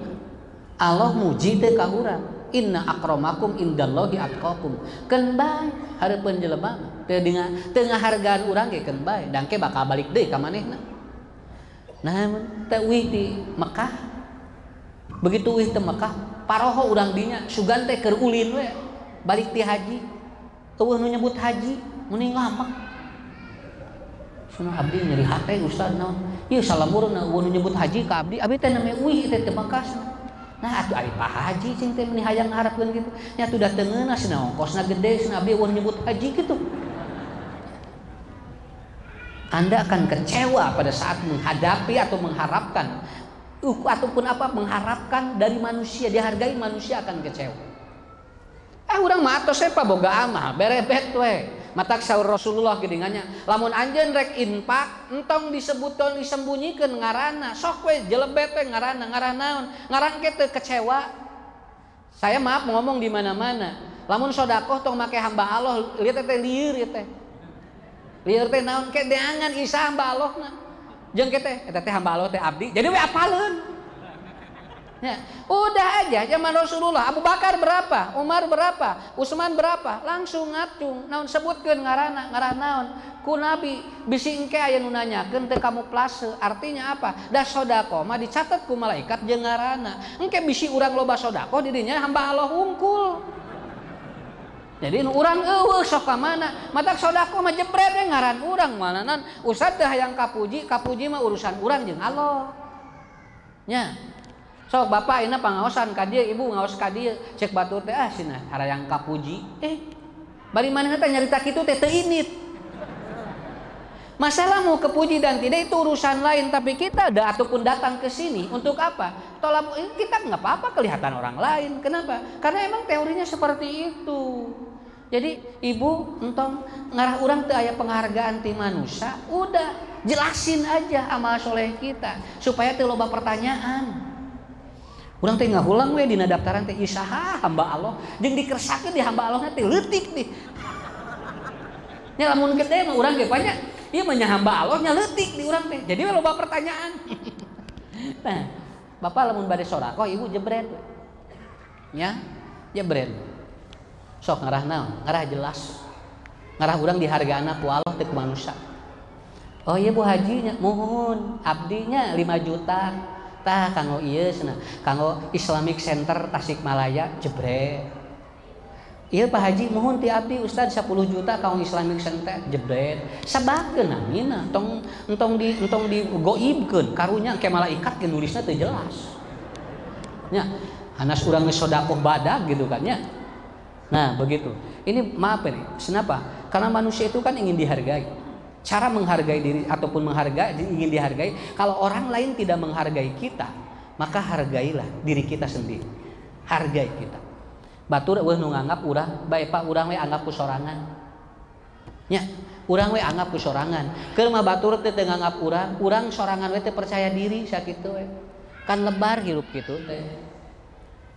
Allah muji teh ka urang. Inna akramakum indallahi atqakum. Keun bae hareupeun jelema teu ngahargaan urang ge keun bae, dangke bakal balik deui ka manehna. Nah, teu wih di Mekah. Begitu wih teh Mekah, paroho urang dinya sugan teh keur ulin we balik ti haji. Eueuh nu nyebut haji mending lamak. Cenah abdi nyeri hate ustad naon? Ieu salamurna eueuh nu nyebut haji ka abdi teh name wih teh teh Mekah. Nah atuh ari Pak Haji cing teh meni hayang ngarepkeun kitu. Nya tuh da teu ngeunas cenah ongkosna gede cenah abdi eueuh nyebut haji kitu. Anda akan kecewa pada saat menghadapi atau mengharapkan ataupun apa mengharapkan dari manusia, dihargai manusia akan kecewa. Urang mah atos saya boga amah, berebet we. Matak saur Rasulullah geuningannya, lamun anjeun rek infak, entong disebutkeun disembunyikeun ngaranna, sok we jelebet we ngaranna, ngaran naon? Ngaran kitu kecewa. Saya maaf ngomong di mana-mana. Lamun sedekah tong make hamba Allah, lieu teh lieur ieu teh. Lieur teh naon ke deangan Isa hamba Allahna. Jeung teh eta teh hamba Allah teh abdi. Jadi we apaleun. Ya, udah aja zaman Rasulullah. Abu Bakar berapa? Umar berapa? Utsman berapa? Langsung ngacung. Naon sebutkeun ngaranna, ngaran naon? Ku Nabi bisi engke aya nu nanyakeun teu kamuflase. Artinya apa? Da sedekah mah dicatet ku malaikat jeung ngaranna. Engke bisi urang loba sedekah di dinya hamba Allah hungkul. Jadi urang eueuh sok ka mana? Matak sedekah mah jebret we ngaran urang mananan usad teh hayang kapuji mah urusan urang jeung Allah. Nya. Sok bapak ayeuna pangaosan ka dieu, ibu ngaos ka dieu, cek batur teh cenah harayang kapuji. Bari manehna teh nyarita kitu teh teu init. Masalah mau kepuji dan tidak itu urusan lain, tapi kita ataupun datang ke sini untuk apa? Tolak kita nggak apa-apa kelihatan orang lain. Kenapa? Karena emang teorinya seperti itu. Jadi ibu entong ngarah urang teu aya penghargaan ti manusia, udah jelasin aja amal soleh kita supaya teu loba pertanyaan. Urang teh ngahulang we dina daftaran teh isaha hamba Allah jeung dikersakeun di hamba Allah teh leutik nih. Nya lamun gede mah urang ge banyak ieu mah nya hamba Allah nya leutik di urang teh. Jadi we loba pertanyaan. Nah, bapak lamun bade sedekah ibu jebret. Nya, jebret. Sok ngarah naon? Ngarah jelas. Ngarah urang dihargaana ku Allah teh ku manusia. Oh iya Bu Haji nya mohon abdinya 5 juta. Tah kanggo ieu cenah, kanggo Islamic Center Tasikmalaya jebret. Iya Pak Haji mohon ti abdi Ustad 10 juta kaum Islamic Center jebret sabakeun namina entong di goibkeun karunya ke malaikat ke nulisna teu jelas nya hanas urang geus sedekah badag gitu kan nya. Nah begitu ini maaf nih kenapa karena manusia itu kan ingin dihargai. Cara menghargai diri ataupun ingin dihargai, kalau orang lain tidak menghargai kita maka hargailah diri kita sendiri, hargai kita. Batur eueuh nu nganggap urang bae Pak urang we anggap ku sorangan nya urang we anggap ku sorangan keur mah batur teh teu nganggap urang sorangan we teh percaya diri sakitu we kan lebar hirup kitu teh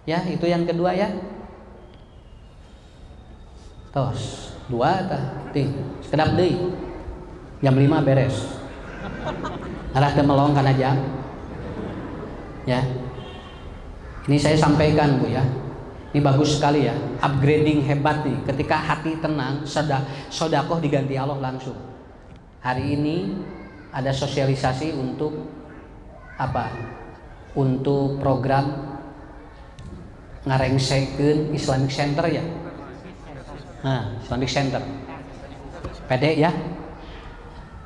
ya. Itu yang kedua ya tos dua tah ting sekedap deui jam 5 beres arah teh melong kana jam ya. Ini saya sampaikan Bu ya. Ini bagus sekali ya, upgrading hebat nih. Ketika hati tenang, sodakoh diganti Allah langsung. Hari ini ada sosialisasi untuk apa? Untuk program ngarengsekeun Islamic Center ya. Nah, Islamic Center. Pede ya.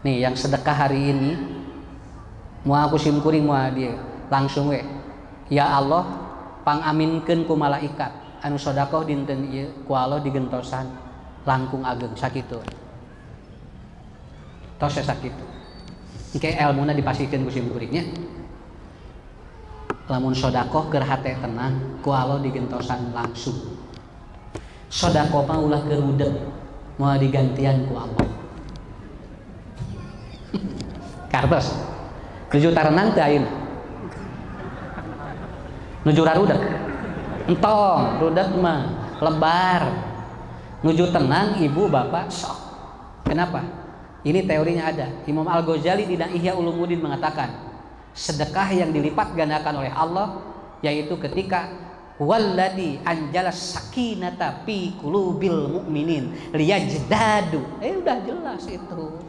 Nih yang sedekah hari ini, mau aku simkuring mau dia langsung we. Ya Allah. Pangaminkeun ku malaikat anu sedekah dinten ieu ku Allah digentosan langkung ageng sakitu. Tos sakitu. Engke elmuna dipasikeun ku simkuringnya. Lamun sedekah keur hate tenang ku Allah digentosan langsung. Sedekah mah ulah keur udeg moal digantian ku Allah. Kartos. Nuju tarenang teh ayeuna. Nuju rarudak entong rudak mah lebar nuju tenang ibu bapak sok. Kenapa? Ini teorinya ada. Imam Al-Ghazali di Ihya Ulumuddin mengatakan sedekah yang dilipat gandakan oleh Allah yaitu ketika walladzi anjala sakinata fi qulubil mu'minin liyajdadu. Udah jelas itu.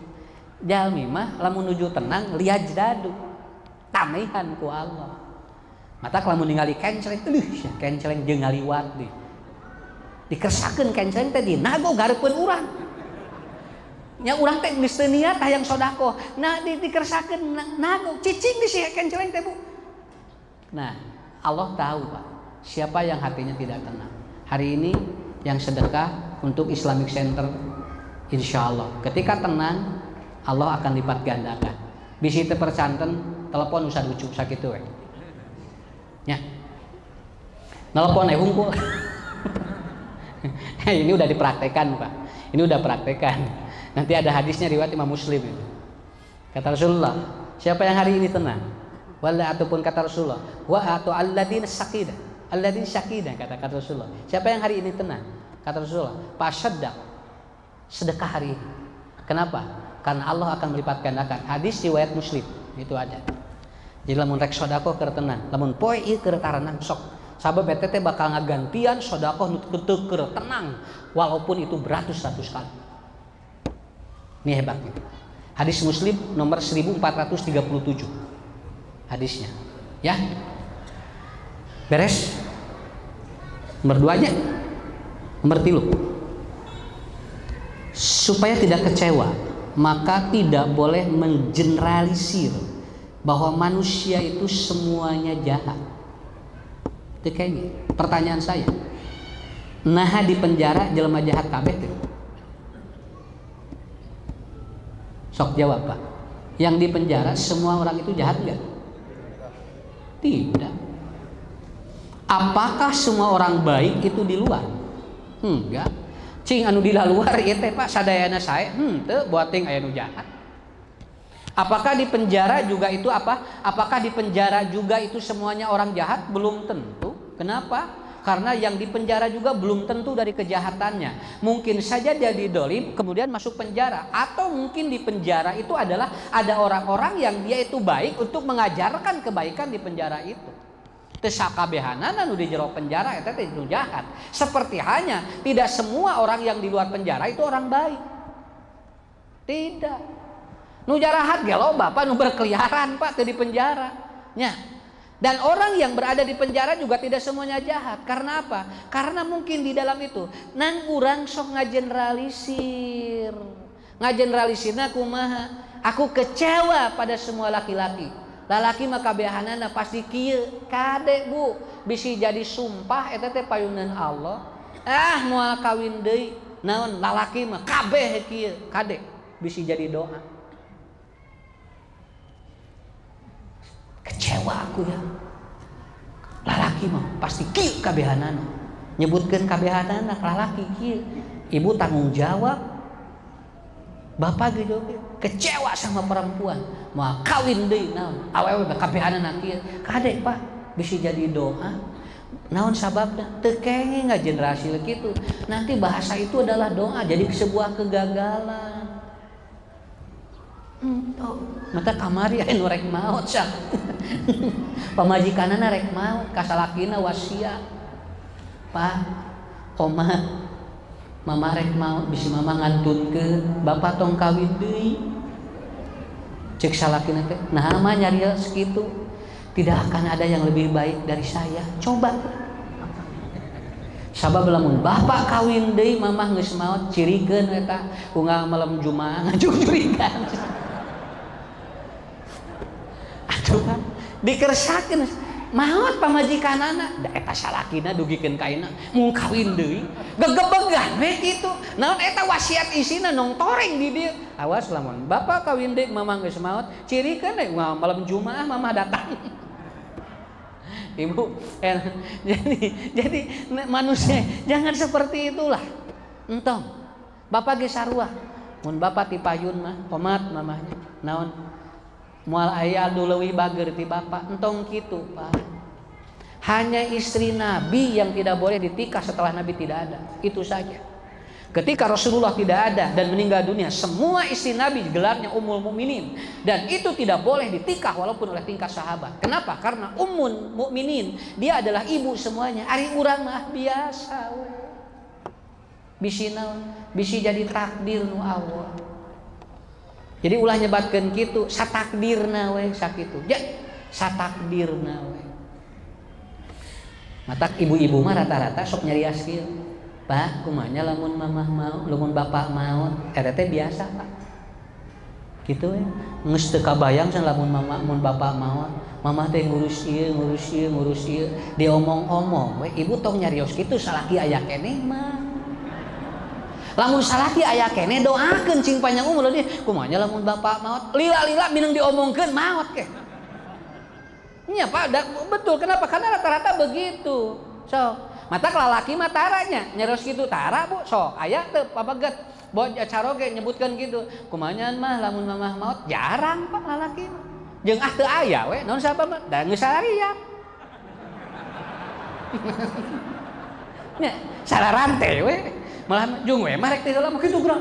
Jalmi mah lamun nuju tenang liyajdadu tamihan ku Allah. Mata kalau ningali kenceleng, kenceleng jeung ngaliwat deh. Dikersakeun kenceleng teh dinago gareupeun urang. Nya urang teh geus teu niat hayang sedekah. Nah dikersakeun nago cicing di si kenceleng teh Bu. Nah, Allah tahu Pak, siapa yang hatinya tidak tenang. Hari ini yang sedekah untuk Islamic Center insyaallah ketika tenang Allah akan lipat gandakan. Bisi teu percanten telepon usah lucu sakitu we. Ya, nelpon hungkul. Ini udah dipraktekan Pak. Ini udah praktekan. Nanti ada hadisnya riwayat Imam Muslim itu. Kata Rasulullah, siapa yang hari ini tenang? Wala ataupun kata Rasulullah, wa atau alladzina sakidah, alladzina sakidah kata Rasulullah. Siapa yang hari ini tenang? Kata Rasulullah, pasaddaq. Sedekah hari ini. Kenapa? Karena Allah akan melipat gandakan. Hadis riwayat Muslim itu ada. Jadi lamun rek sedekah keur tenang, lamun poe ieu keur taranang sok. Sabab eta teh bakal ngagantian sedekah nu teu keur tenang walaupun itu beratus-ratus kali. Ini hebatnya. Hadis Muslim nomor 1437. Hadisnya. Ya. Beres? Nomor 2-nya. Nomor 3. Supaya tidak kecewa, maka tidak boleh mengeneralisir bahwa manusia itu semuanya jahat. Itu kayaknya pertanyaan saya. Nah di penjara jelema jahat kabeh tuh. Sok jawab Pak. Yang di penjara semua orang itu jahat enggak? Tidak. Apakah semua orang baik itu di luar? Enggak. Cing anu di luar ieu teh Pak sadayana sae, teu boating aya nu jahat. Apakah di penjara juga itu apa? Apakah di penjara juga itu semuanya orang jahat? Belum tentu. Kenapa? Karena yang di penjara juga belum tentu dari kejahatannya. Mungkin saja dia didolim kemudian masuk penjara. Atau mungkin di penjara itu adalah ada orang-orang yang dia itu baik untuk mengajarkan kebaikan di penjara itu. Teu sakabehanan anu di jero penjara eta teh nu jahat. Seperti hanya tidak semua orang yang di luar penjara itu orang baik. Tidak. Nu jarahat ge loba Pak nu berkeliaran Pak teu di penjara. Nya. Dan orang yang berada di penjara juga tidak semuanya jahat. Karena apa? Karena mungkin di dalam itu nan urang sok ngageneralisir. Ngageneralisirna kumaha? Aku kecewa pada semua laki-laki. Lalaki mah kabehanana pasti kieu. Kade Bu, bisi jadi sumpah eta teh payunan Allah. Moal kawin deui. Naon lalaki mah kabeh kieu. Kade bisi jadi doa. Kecewa aku ya. Lalaki mah pasti kieu kabehanana. Nyebutkeun kabehanana lalaki kieu. Ibu tanggung jawab. Bapak gitu kecewa sama perempuan. Mau kawin deui naon. Awewe kabehanana kieu. Kade Pak bisa jadi doa. Naon sababna? Teu kenge ngagenerasi kitu. Nanti bahasa itu adalah doa jadi sebuah kegagalan. Mata kamari anu rek maot sak. Pamajikanana rek maot, kasalakina wasiat. Pak, Oma, Mama rek maot bisi Mama ngantunkeun, Bapak tong kawin deui. Cek salakina teh, nah mah nyarios kitu. Tidak akan ada yang lebih baik dari saya. Coba. Sabab lamun Bapak kawin deui Mamah geus maot cirikeun eta unggal malam Jumaah ngajujurigan. Kan dikersakeun maot pamajikanana da eta salakina dugikeun ka ayeuna mung kawin deui gegebegan we kitu naon eta wasiat isina nong toreng di dieu awas lamun Bapak kawin deui Mamah geus maot cirikeun we malam Jumaah Mamah datang. Ibu jadi manusia jangan seperti itulah entong Bapak ge sarua mun Bapak ti payun mah pomat mamahnya naon moal aya duleuwi bager ti Bapak entong kitu Pak. Hanya istri Nabi yang tidak boleh ditikah setelah Nabi tidak ada. Itu saja. Ketika Rasulullah tidak ada dan meninggal dunia, semua istri Nabi gelarnya Ummul Mukminin dan itu tidak boleh ditikah walaupun oleh tingkat sahabat. Kenapa? Karena Ummul Mukminin dia adalah ibu semuanya. Ari urang mah biasa we. Bisi naon? Bisi jadi takdir nu Allah. Jadi ulah nyebatkeun kitu satakdirna we sakitu. Ya, satakdirna we. Matak ibu-ibu mah rata-rata sok nyarias kieu. Pak, kumanya lamun Mamah mau, lamun Bapak mau, eta teh biasa, Pak. Kitu we. Geus teu kabayang san lamun Mamah mun Bapak mau. Mamah teh ngurus ieu, ngurus ieu, ngurus ieu. Diomong-omong we, ibu tong nyarios kitu salaki aya keneh mah. Lamun salaki aya kene doakeun cing panjang umur dia kumanya lamun Bapak maot lila-lila minang diomongkeun maot ke nya Pak betul kenapa karena rata-rata begitu so mata lalaki mah taranya nyeros gitu tara Bu so aya teu pabaget boh caroge nyebutkeun gitu kumanya mah lamun Mamah maot jarang Pak lalaki jeung teu aya we naon sabab da geus salariap nya sararante we malah jeung we mah rek teh lama kitu kurang.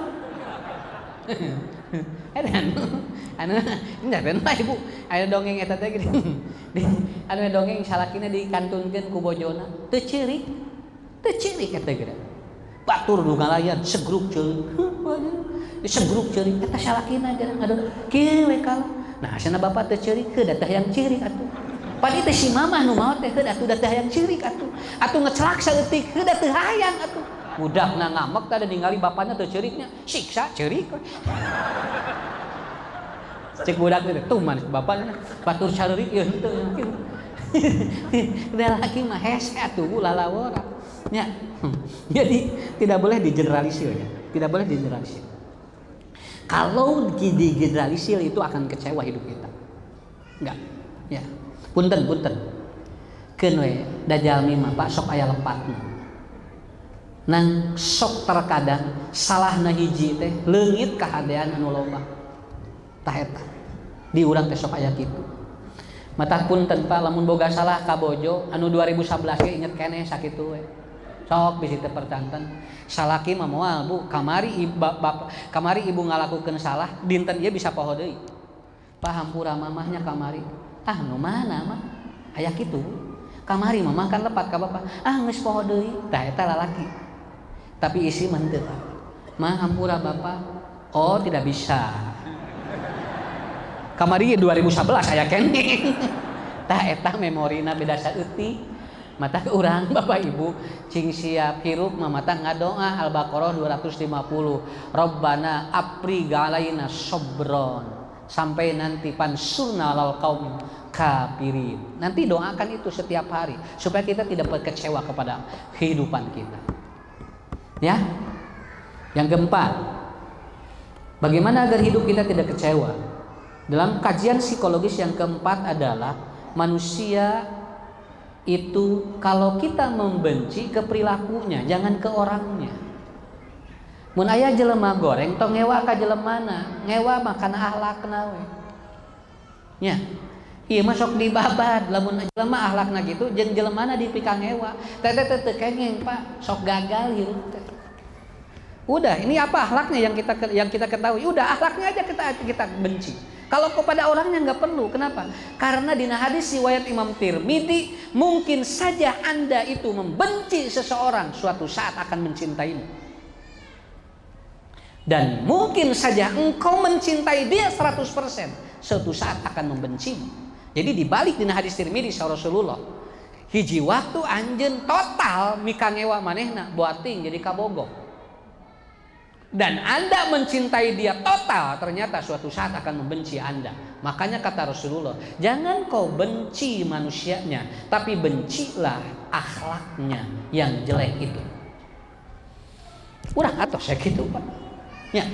Anu nyaten mah Ibu, aya dongeng eta teh gini. Anu dongeng salakina dikantunkeun ku bojona, teu ceurik. Teu ceurik eta geura. Batur nu ngalayan segruk ceurik. Segruk ceurik eta salakina geura aduh kieu we kala. Nah, cenah Bapak teu ceurik heuh da teh yang ceurik atuh. Padi teh si Mamah nu maot teh heuh atuh da teh yang ceurik atuh. Atuh ngecelak saeutik heuh da teu hayang atuh. Budakna ngamek tadi ningali bapaknya tuh ceriknya siksa cerik cek budak itu tuh manis bapaknya batur carerik ya itu udah laki mah hese atuh lalawora ya jadi tidak boleh digeneralisir ya tidak boleh digeneralisir kalau digeneralisir itu akan kecewa hidup kita enggak ya punten keun we da jalmi mah Pak sok aya lepatna nang sok terkadang salahna hiji teh leungit kahadean anu loba tah eta di urang teh sok aya kitu mata punten Pak lamun boga salah ka bojo anu 2011 ge inget keneh sakitu we sok bisi teu percanten salaki mah moal Bu kamari ibu ngalakukeun salah dinten ieu bisa poho deui Pak hampura mamahnya kamari nu mana mah aya kitu kamari mamah kan lepat ka Bapak geus poho deui tah eta lalaki tapi isi mantep mah hampura Bapak oh tidak bisa kamari 2011 aya keneh Tah eta memorina beda saeutik. Mata urang Bapak Ibu cing siap hirup mata ngadoa Al-Baqarah 250. Rabbana afrigh alaina sabron sampai nanti pansurna alal qaum kafirin. Nanti doakan itu setiap hari supaya kita tidak kecewa kepada kehidupan kita. Ya. Yang keempat, bagaimana agar hidup kita tidak kecewa? Dalam kajian psikologis yang keempat adalah manusia itu kalau kita membenci ke perilakunya, jangan ke orangnya. Mun aya jelema goreng tong ngewa ka jelemana, ngewa makan ahlakna we. Nya. Ieu mah sok dibabad, lamun jelema ahlakna gitu jeung jelemana dipikang ngewa. Teh teh kenging Pak, sok gagal hirup teh. Udah, ini apa akhlaknya yang kita ketahui. Udah, akhlaknya aja kita benci. Kalau kepada orangnya nggak perlu. Kenapa? Karena di hadis riwayat Imam Tirmidzi, mungkin saja Anda itu membenci seseorang, suatu saat akan mencintaimu. Dan mungkin saja engkau mencintai dia 100%, suatu saat akan membencimu. Jadi dibalik di hadis Tirmidzi Rasulullah, hiji waktu anjeun total mika ngewa manehna boating jadi kabogok. Dan Anda mencintai dia total, ternyata suatu saat akan membenci Anda. Makanya kata Rasulullah, jangan kau benci manusianya, tapi bencilah akhlaknya yang jelek itu. Urang atau saya gitu Pak. Ya.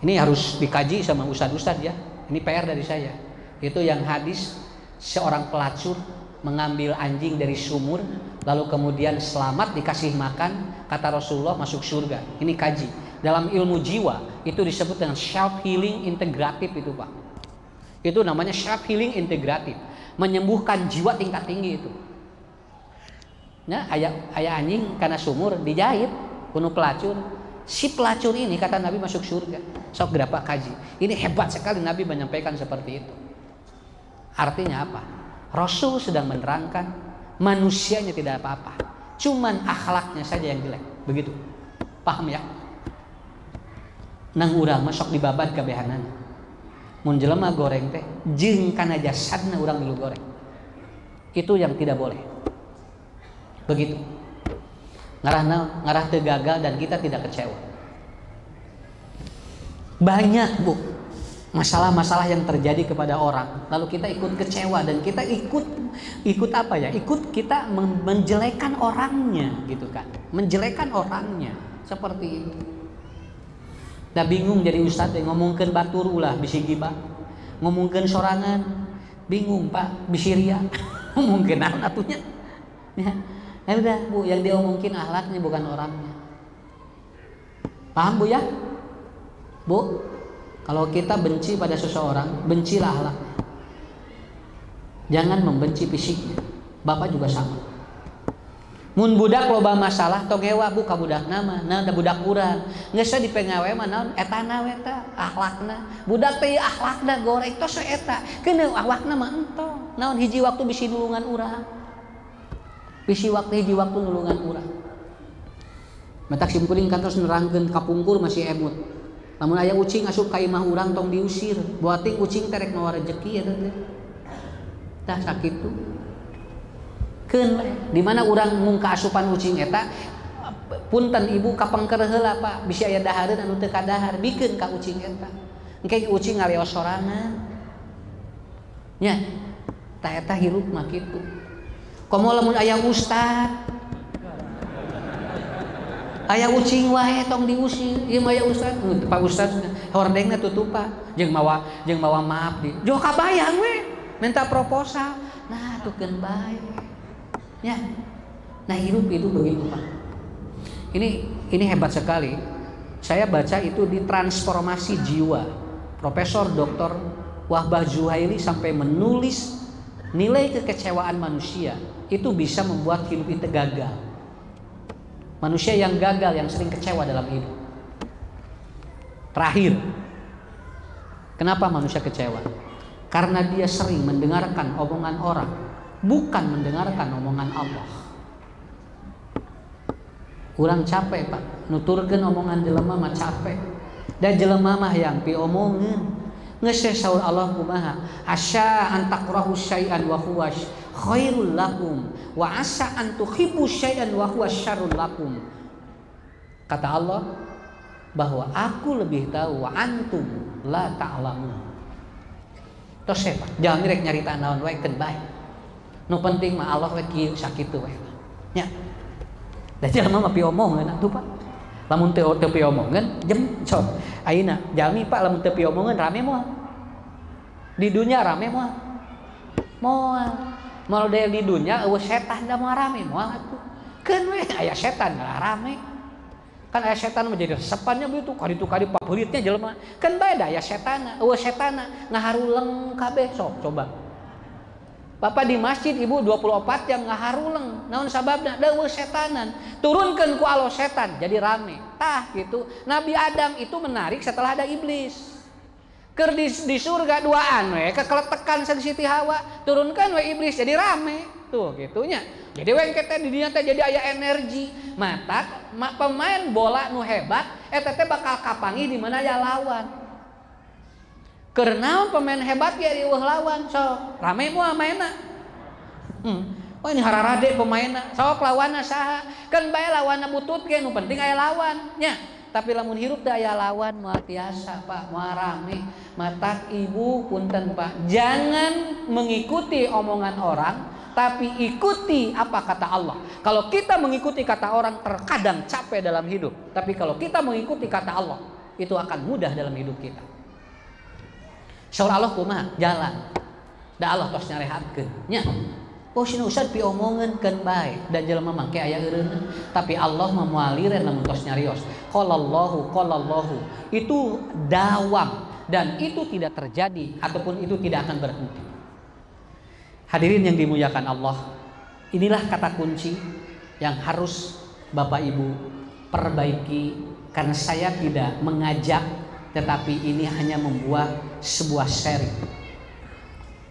Ini harus dikaji sama ustadz-ustadz ya. Ini PR dari saya. Itu yang hadis seorang pelacur mengambil anjing dari sumur, lalu kemudian selamat dikasih makan, kata Rasulullah masuk surga. Ini kaji. Dalam ilmu jiwa itu disebut dengan self healing integratif itu Pak. Itu namanya self healing integratif, menyembuhkan jiwa tingkat tinggi itu. Nah, ayah anjing karena sumur dijahit, kuno pelacur. Si pelacur ini kata Nabi masuk surga. Sok berapa kaji. Ini hebat sekali Nabi menyampaikan seperti itu. Artinya apa? Rasul sedang menerangkan manusianya tidak apa-apa, cuman akhlaknya saja yang jelek. Begitu, paham ya? Nang urang masuk dibabad kabehanan. Mun jelema goreng teh jeung kana jasadna urang milu goreng. Itu yang tidak boleh. Begitu. Ngarah teu gagal dan kita tidak kecewa. Banyak Bu masalah-masalah yang terjadi kepada orang, lalu kita ikut kecewa dan kita ikut apa ya? Ikut kita menjelekan orangnya, gitu kan? Menjelekan orangnya seperti itu. Dah bingung jadi ustadz yang ngomongkeun batur ulah bisi gibah, ngomongkeun sorangan, bingung Pak bisi ria, ngomongkeun naon atunya. Ya, udah Bu, yang diomongin akhlaknya bukan orangnya. Paham Bu ya? Bu? Kalau kita benci pada seseorang, bencilah akhlaknya. Jangan membenci fisiknya. Bapak juga sama. Mun budak loba masalah tong hewa Bu ka budak nama, nah da budak urang. Geus dipengawe mah naon etana we ta akhlakna. Budak teh akhlakna goreng tos eta. Keuneu awakna mah entong. Naon hiji waktu bisi nulungan urang. Hiji waktu nulungan urang. Matak simkuring kantos nerangkeun kapungkur masih emut. Namun aya ucing asup ka imah urang tong diusir. Boating ucing terek mawa rezeki eta teh. Tah sakitu. Keun we. Di mana urang mung kaasupan ucing eta, punten ibu kapengker heula Pak, bisi aya dahareun anu teu kadahar, bikeun ka ucing eta. Engke ucing ngaleos sorangan. Nya, tah eta hirup mah kitu. Komo lamun aya ustad aya ucing wae tong diusir, ieu mah aya ustad, Pak Ustad hordengna tutupa, jeung mawa maaf di. Jo kabayang we, minta proposal. Nah, tukeun bae. Ya. Nah, hidup itu begitu, Pak. Ini hebat sekali. Saya baca itu di Transformasi Jiwa. Profesor Dr. Wahbah Zuhaili sampai menulis nilai kekecewaan manusia itu bisa membuat hidup itu gagal. Manusia yang gagal, yang sering kecewa dalam hidup. Terakhir, kenapa manusia kecewa? Karena dia sering mendengarkan omongan orang, bukan mendengarkan omongan Allah. Kurang capek Pak, nuturkeun omongan jelema mah capek. Dan jelema mah yang piomongin, Ngeus saur Allah kumaha? Asa an takrahu syai'an wa huwa khairul lakum wa asa an tuhibbu syai'an wa huwa syarrul lakum. Kata Allah bahwa aku lebih tahu wa antum la ta'lamun. Tos eta, jangan rek nyarita naon wae keun bae. Nu penting mah Allah we kieu sakitu we. Nya. Da jelema mah piomongan atuh Pak. Lamun teu piomongan jem sok. Ayeuna jalmi Pak lamun teu piomongan rame moal. Di dunia rame moal. Moal. Moal di dunia eueuh setan da moal rame moal atuh. Keun we aya setan lah rame. Kan aya setan mah jadi resepannya begitu kadi favoritnya jelema. Kan bae da aya setanna, eueuh setanna ngaharuleng kabeh sok coba. Bapak di masjid ibu 24 jam ngaharuleng. Naon sababna? Da eueuh setanan. Turunkeun ku Allah setan jadi rame. Tah gitu. Nabi Adam itu menarik setelah ada iblis. Keur di surga duaan we kekeletekan sang Siti Hawa, turunkan we iblis jadi rame. Tuh gitunya. Jadi we kita di dinya teh jadi aya energi. Mata pemain bola nu hebat eta teh bakal kapangi di mana aya lawan. Karena pemain hebat ya di lawan, so rame moal mainna. Oh ini hararade pemainna, sok lawanna saha? Kan bae lawanna butut ge nu penting aya lawan nya. Tapi lamun hirup teh aya lawan moal tiasa Pak, moal rame. Matak ibu punten Pak, jangan mengikuti omongan orang, tapi ikuti apa kata Allah. Kalau kita mengikuti kata orang terkadang capek dalam hidup, tapi kalau kita mengikuti kata Allah, itu akan mudah dalam hidup kita. Saur Allah kumaha jalan. Da Allah tos nyarehatkeun nya. Oh sinu usad piomongeunkeun bae da jelema mangke aya eureunna, tapi Allah mah moal liren lamun tos nyarios. Qallallahu itu dawam dan itu tidak terjadi ataupun itu tidak akan berhenti. Hadirin yang dimuliakan Allah, inilah kata kunci yang harus Bapak Ibu perbaiki, karena saya tidak mengajak, tetapi ini hanya membuat sebuah seri.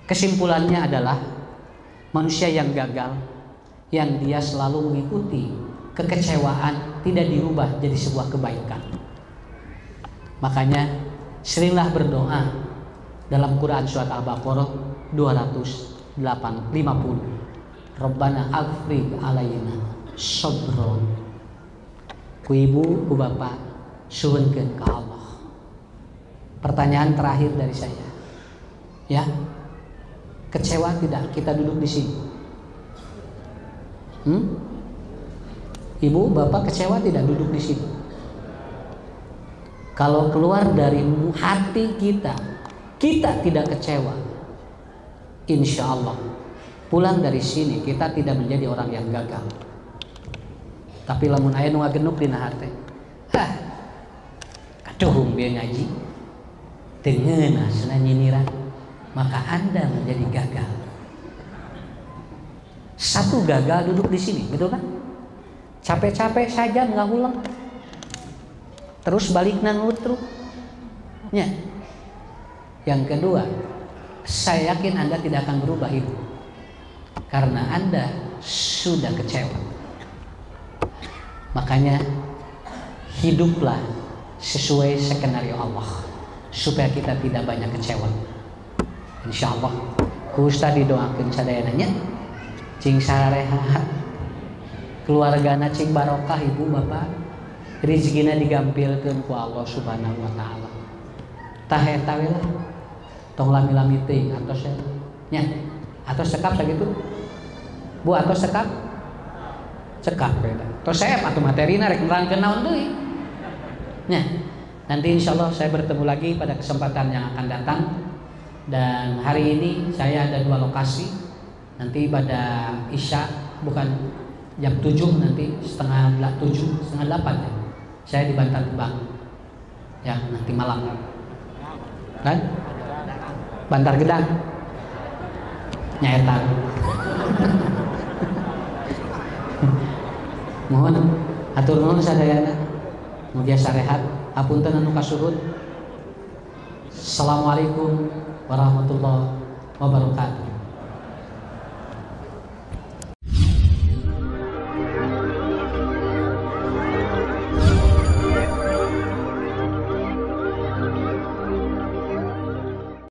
Kesimpulannya adalah manusia yang gagal, yang dia selalu mengikuti kekecewaan tidak dirubah jadi sebuah kebaikan. Makanya seringlah berdoa dalam Quran surat Al-Baqarah 250. Rabbana afrigh alaina sabron. Ku ibu, ku bapak, suhunkeun ka Allah. Pertanyaan terakhir dari saya. Ya. Kecewa tidak kita duduk di sini? Ibu, bapak kecewa tidak duduk di sini? Kalau keluar dari hati kita tidak kecewa, insya Allah pulang dari sini kita tidak menjadi orang yang gagal. Tapi lamun aya nu ngagenuk dina hate, kaduhung bieu ngaji, teu ngeunah cenah nyinyiran, maka Anda menjadi gagal. Satu gagal duduk di sini, betul kan? Capek-capek saja ngahulang, terus balik nang lutruk. Ya. Yang kedua, saya yakin Anda tidak akan berubah hidup karena Anda sudah kecewa. Makanya hiduplah sesuai skenario Allah supaya kita tidak banyak kecewa. Insya Allah ku Ustaz didoakeun sadayananya cing sareha keluargana cing barokah ibu bapak, rezekina digampilkeun ku Allah Subhanahu wa taala. Tah eta we lah tong lami-lami teuing atos nya atos sekap sakitu bu, atos sekap cekap we tos saep atuh materina rek nerangkeun naon deui nya. Nanti insyaallah saya bertemu lagi pada kesempatan yang akan datang. Dan hari ini saya ada 2 lokasi. Nanti pada Isya, bukan jam 7, nanti setengah 8 ya. Saya di Bantar Gebang. Ya, nanti malam. Kan? Bantar Gedang. Nyaetan. Mohon atur nuhun sadayana. Mugia sarehat, hapunten anu kasuhun. Assalamualaikum warahmatullahi wabarakatuh.